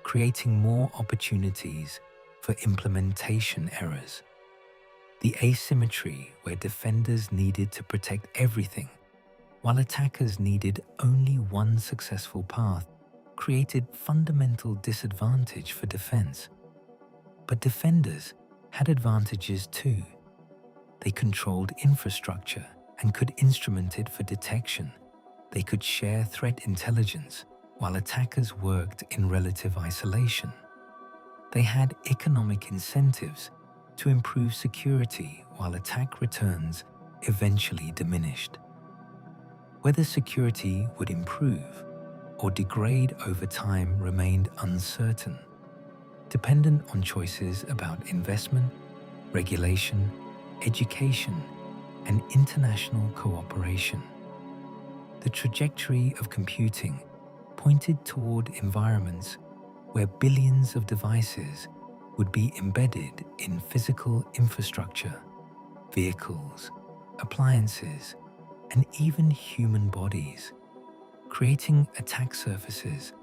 creating more opportunities for implementation errors. The asymmetry where defenders needed to protect everything, while attackers needed only one successful path, created fundamental disadvantage for defense. But defenders had advantages too. They controlled infrastructure and could instrument it for detection. They could share threat intelligence, while attackers worked in relative isolation. They had economic incentives to improve security while attack returns eventually diminished. Whether security would improve or degrade over time remained uncertain, dependent on choices about investment, regulation, education, and international cooperation. The trajectory of computing pointed toward environments where billions of devices would be embedded in physical infrastructure, vehicles, appliances, and even human bodies, creating attack surfaces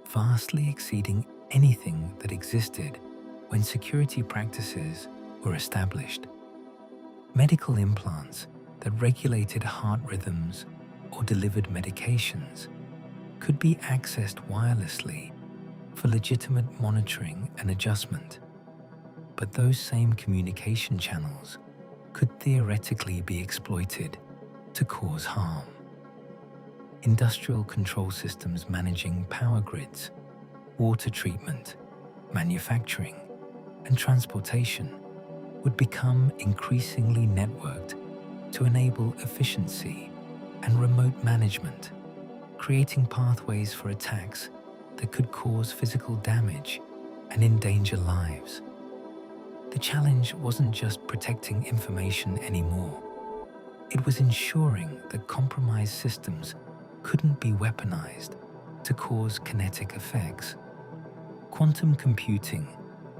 vastly exceeding anything that existed when security practices were established. Medical implants that regulated heart rhythms or delivered medications could be accessed wirelessly for legitimate monitoring and adjustment. But those same communication channels could theoretically be exploited to cause harm. Industrial control systems managing power grids, water treatment, manufacturing, and transportation would become increasingly networked to enable efficiency and remote management, creating pathways for attacks that could cause physical damage and endanger lives. The challenge wasn't just protecting information anymore. It was ensuring that compromised systems couldn't be weaponized to cause kinetic effects. Quantum computing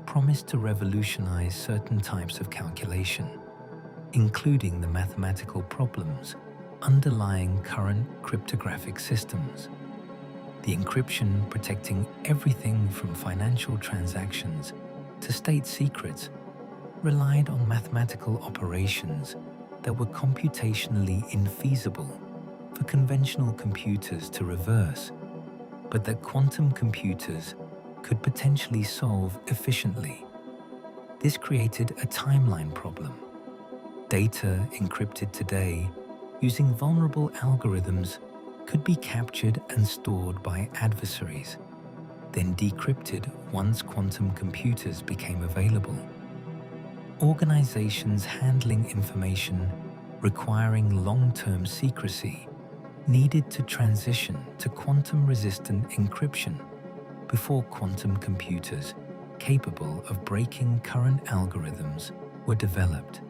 promised to revolutionize certain types of calculation, including the mathematical problems underlying current cryptographic systems. The encryption protecting everything from financial transactions to state secrets relied on mathematical operations that were computationally infeasible for conventional computers to reverse, but that quantum computers could potentially solve efficiently. This created a timeline problem. Data encrypted today using vulnerable algorithms could be captured and stored by adversaries, then decrypted once quantum computers became available. Organizations handling information requiring long-term secrecy needed to transition to quantum-resistant encryption before quantum computers capable of breaking current algorithms were developed.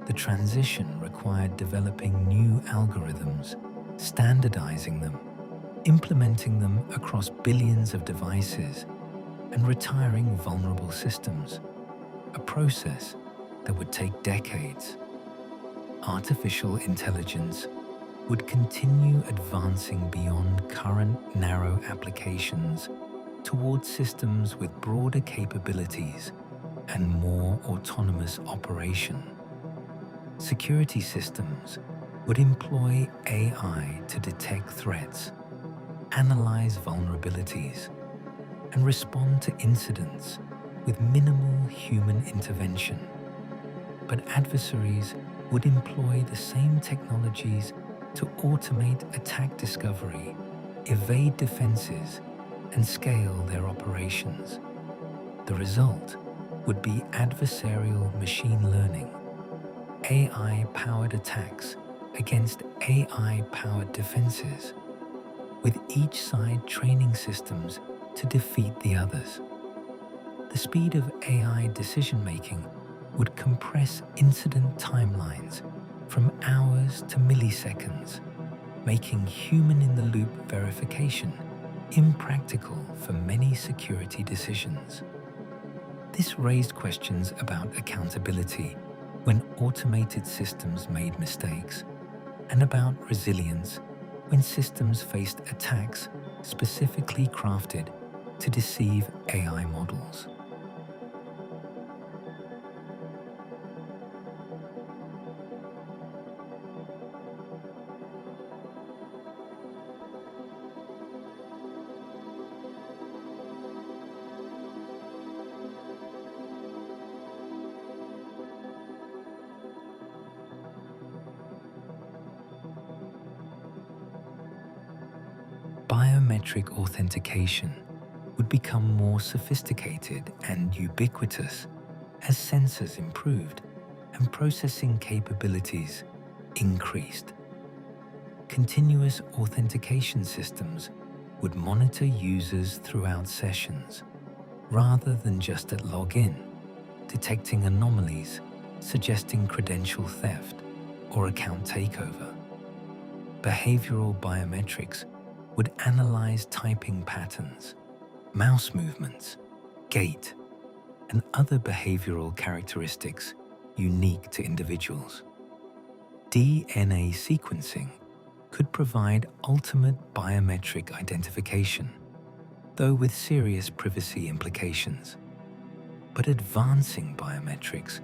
The transition required developing new algorithms, standardizing them, implementing them across billions of devices, and retiring vulnerable systems, a process that would take decades. Artificial intelligence would continue advancing beyond current narrow applications towards systems with broader capabilities and more autonomous operation. Security systems would employ AI to detect threats, analyze vulnerabilities, and respond to incidents with minimal human intervention. But adversaries would employ the same technologies to automate attack discovery, evade defenses, and scale their operations. The result would be adversarial machine learning, AI-powered attacks against AI-powered defenses, with each side training systems to defeat the others. The speed of AI decision-making would compress incident timelines from hours to milliseconds, making human-in-the-loop verification impractical for many security decisions. This raised questions about accountability when automated systems made mistakes, and about resilience when systems faced attacks specifically crafted to deceive AI models. biometric authentication would become more sophisticated and ubiquitous as sensors improved and processing capabilities increased. Continuous authentication systems would monitor users throughout sessions, rather than just at login, detecting anomalies suggesting credential theft or account takeover. Behavioral biometrics would analyze typing patterns, mouse movements, gait, and other behavioral characteristics unique to individuals. DNA sequencing could provide ultimate biometric identification, though with serious privacy implications. But advancing biometrics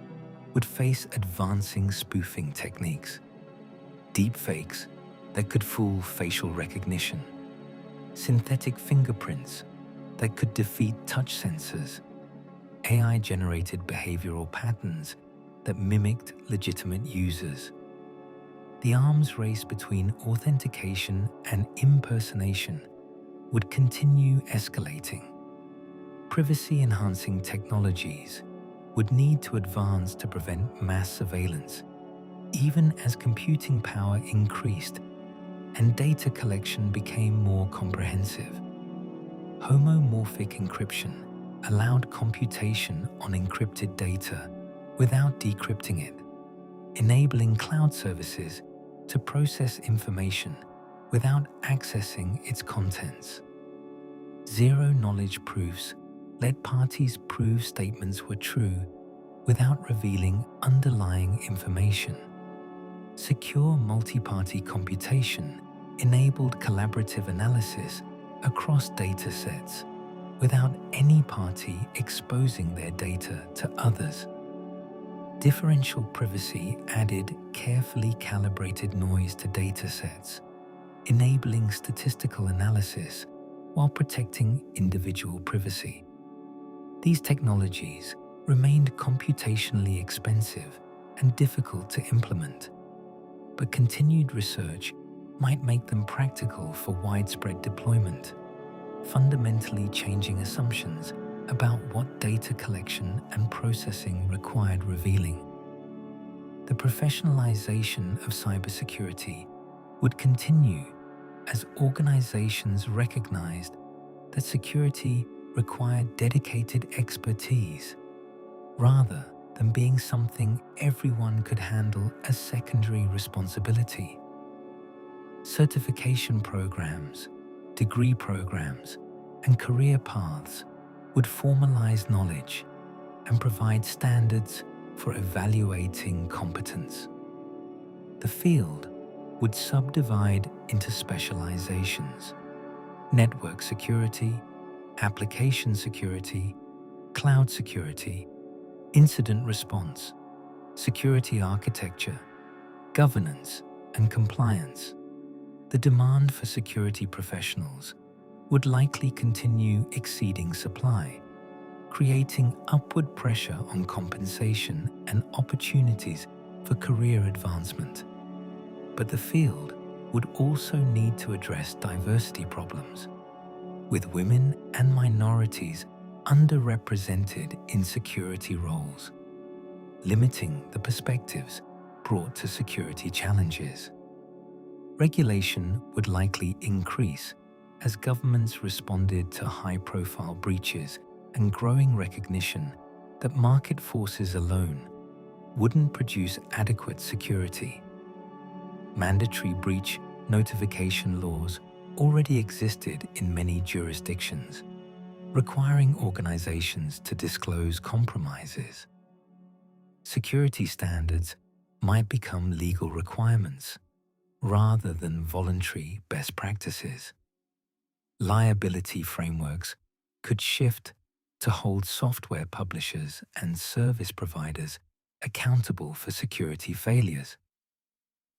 would face advancing spoofing techniques, deepfakes that could fool facial recognition, synthetic fingerprints that could defeat touch sensors, AI-generated behavioral patterns that mimicked legitimate users. The arms race between authentication and impersonation would continue escalating. Privacy-enhancing technologies would need to advance to prevent mass surveillance, even as computing power increased and data collection became more comprehensive. Homomorphic encryption allowed computation on encrypted data without decrypting it, enabling cloud services to process information without accessing its contents. Zero-knowledge proofs let parties prove statements were true without revealing underlying information. Secure multi-party computation enabled collaborative analysis across data sets without any party exposing their data to others. Differential privacy added carefully calibrated noise to data sets, enabling statistical analysis while protecting individual privacy. These technologies remained computationally expensive and difficult to implement, but continued research might make them practical for widespread deployment, fundamentally changing assumptions about what data collection and processing required revealing. The professionalization of cybersecurity would continue as organizations recognized that security required dedicated expertise, rather than being something everyone could handle as secondary responsibility. Certification programs, degree programs, and career paths would formalize knowledge and provide standards for evaluating competence. The field would subdivide into specializations: network security, application security, cloud security, incident response, security architecture, governance, and compliance. The demand for security professionals would likely continue exceeding supply, creating upward pressure on compensation and opportunities for career advancement. But the field would also need to address diversity problems, with women and minorities underrepresented in security roles, limiting the perspectives brought to security challenges. Regulation would likely increase as governments responded to high-profile breaches and growing recognition that market forces alone wouldn't produce adequate security. Mandatory breach notification laws already existed in many jurisdictions, requiring organizations to disclose compromises. Security standards might become legal requirements rather than voluntary best practices. Liability frameworks could shift to hold software publishers and service providers accountable for security failures.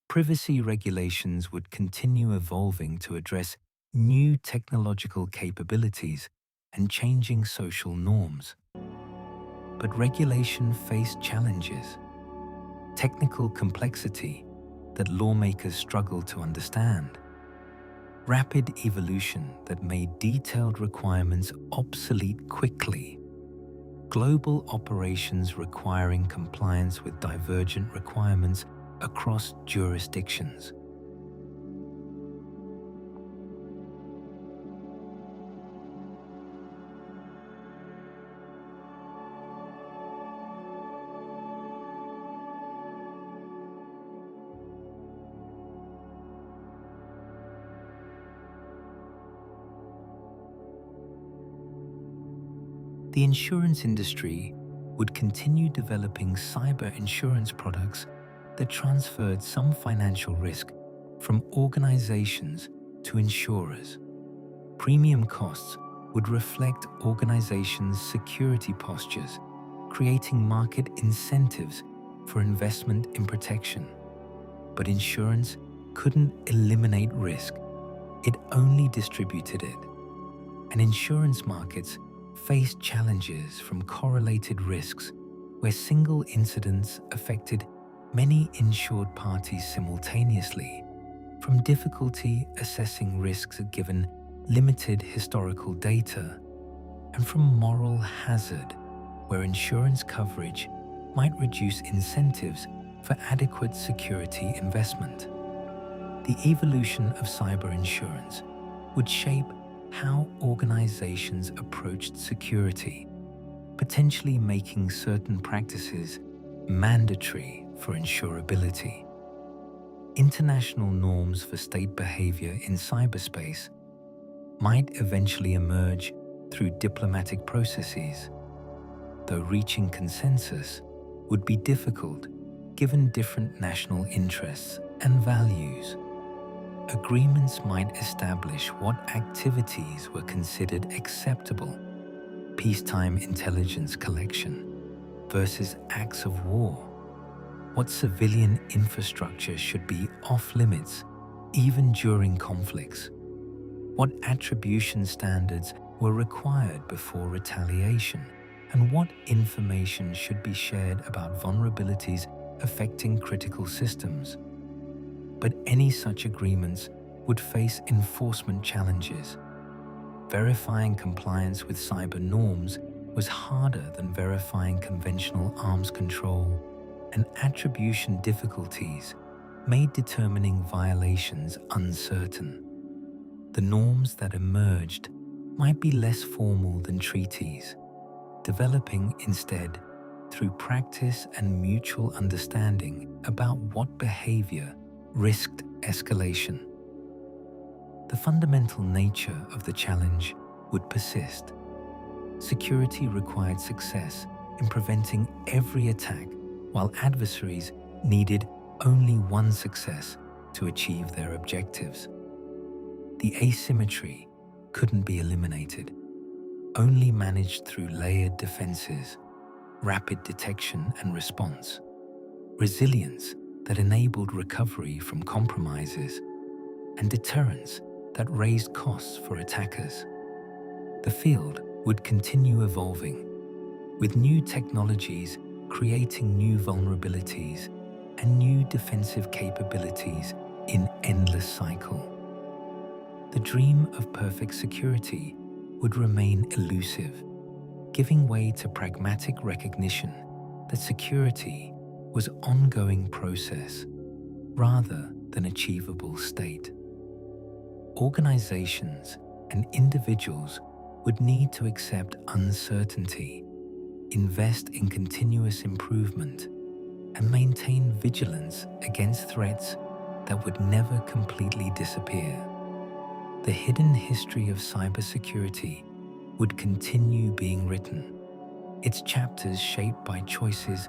Privacy regulations would continue evolving to address new technological capabilities and changing social norms. But regulation faced challenges: technical complexity that lawmakers struggle to understand, rapid evolution that made detailed requirements obsolete quickly, global operations requiring compliance with divergent requirements across jurisdictions. The insurance industry would continue developing cyber insurance products that transferred some financial risk from organizations to insurers. Premium costs would reflect organizations' security postures, creating market incentives for investment in protection. But insurance couldn't eliminate risk, it only distributed it. And insurance markets faced challenges from correlated risks, where single incidents affected many insured parties simultaneously, from difficulty assessing risks given limited historical data, and from moral hazard, where insurance coverage might reduce incentives for adequate security investment. The evolution of cyber insurance would shape how organizations approached security, potentially making certain practices mandatory for insurability. International norms for state behavior in cyberspace might eventually emerge through diplomatic processes, though reaching consensus would be difficult given different national interests and values. Agreements might establish what activities were considered acceptable, peacetime intelligence collection versus acts of war, what civilian infrastructure should be off-limits even during conflicts, what attribution standards were required before retaliation, and what information should be shared about vulnerabilities affecting critical systems. But any such agreements would face enforcement challenges. Verifying compliance with cyber norms was harder than verifying conventional arms control, and attribution difficulties made determining violations uncertain. The norms that emerged might be less formal than treaties, developing instead through practice and mutual understanding about what behavior risked escalation. The fundamental nature of the challenge would persist. Security required success in preventing every attack, while adversaries needed only one success to achieve their objectives. The asymmetry couldn't be eliminated, only managed through layered defenses, rapid detection and response, resilience that enabled recovery from compromises, and deterrence that raised costs for attackers. The field would continue evolving, with new technologies creating new vulnerabilities and new defensive capabilities in endless cycle. The dream of perfect security would remain elusive, giving way to pragmatic recognition that security was ongoing process rather than achievable state. Organizations and individuals would need to accept uncertainty, invest in continuous improvement, and maintain vigilance against threats that would never completely disappear. The hidden history of cybersecurity would continue being written, its chapters shaped by choices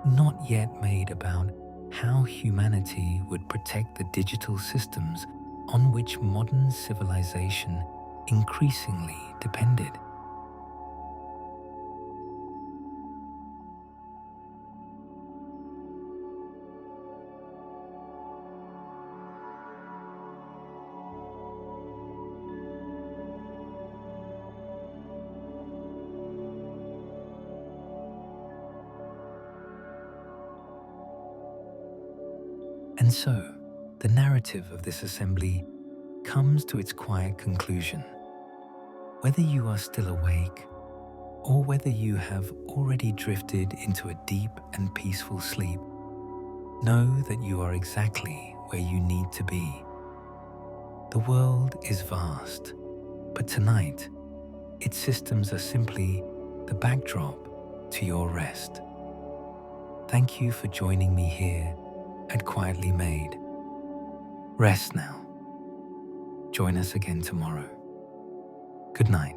not yet made about how humanity would protect the digital systems on which modern civilization increasingly depended. And so, the narrative of this assembly comes to its quiet conclusion. Whether you are still awake or whether you have already drifted into a deep and peaceful sleep, know that you are exactly where you need to be. The world is vast, but tonight, its systems are simply the backdrop to your rest. Thank you for joining me here at Quietly Made. Rest now. Join us again tomorrow. Good night.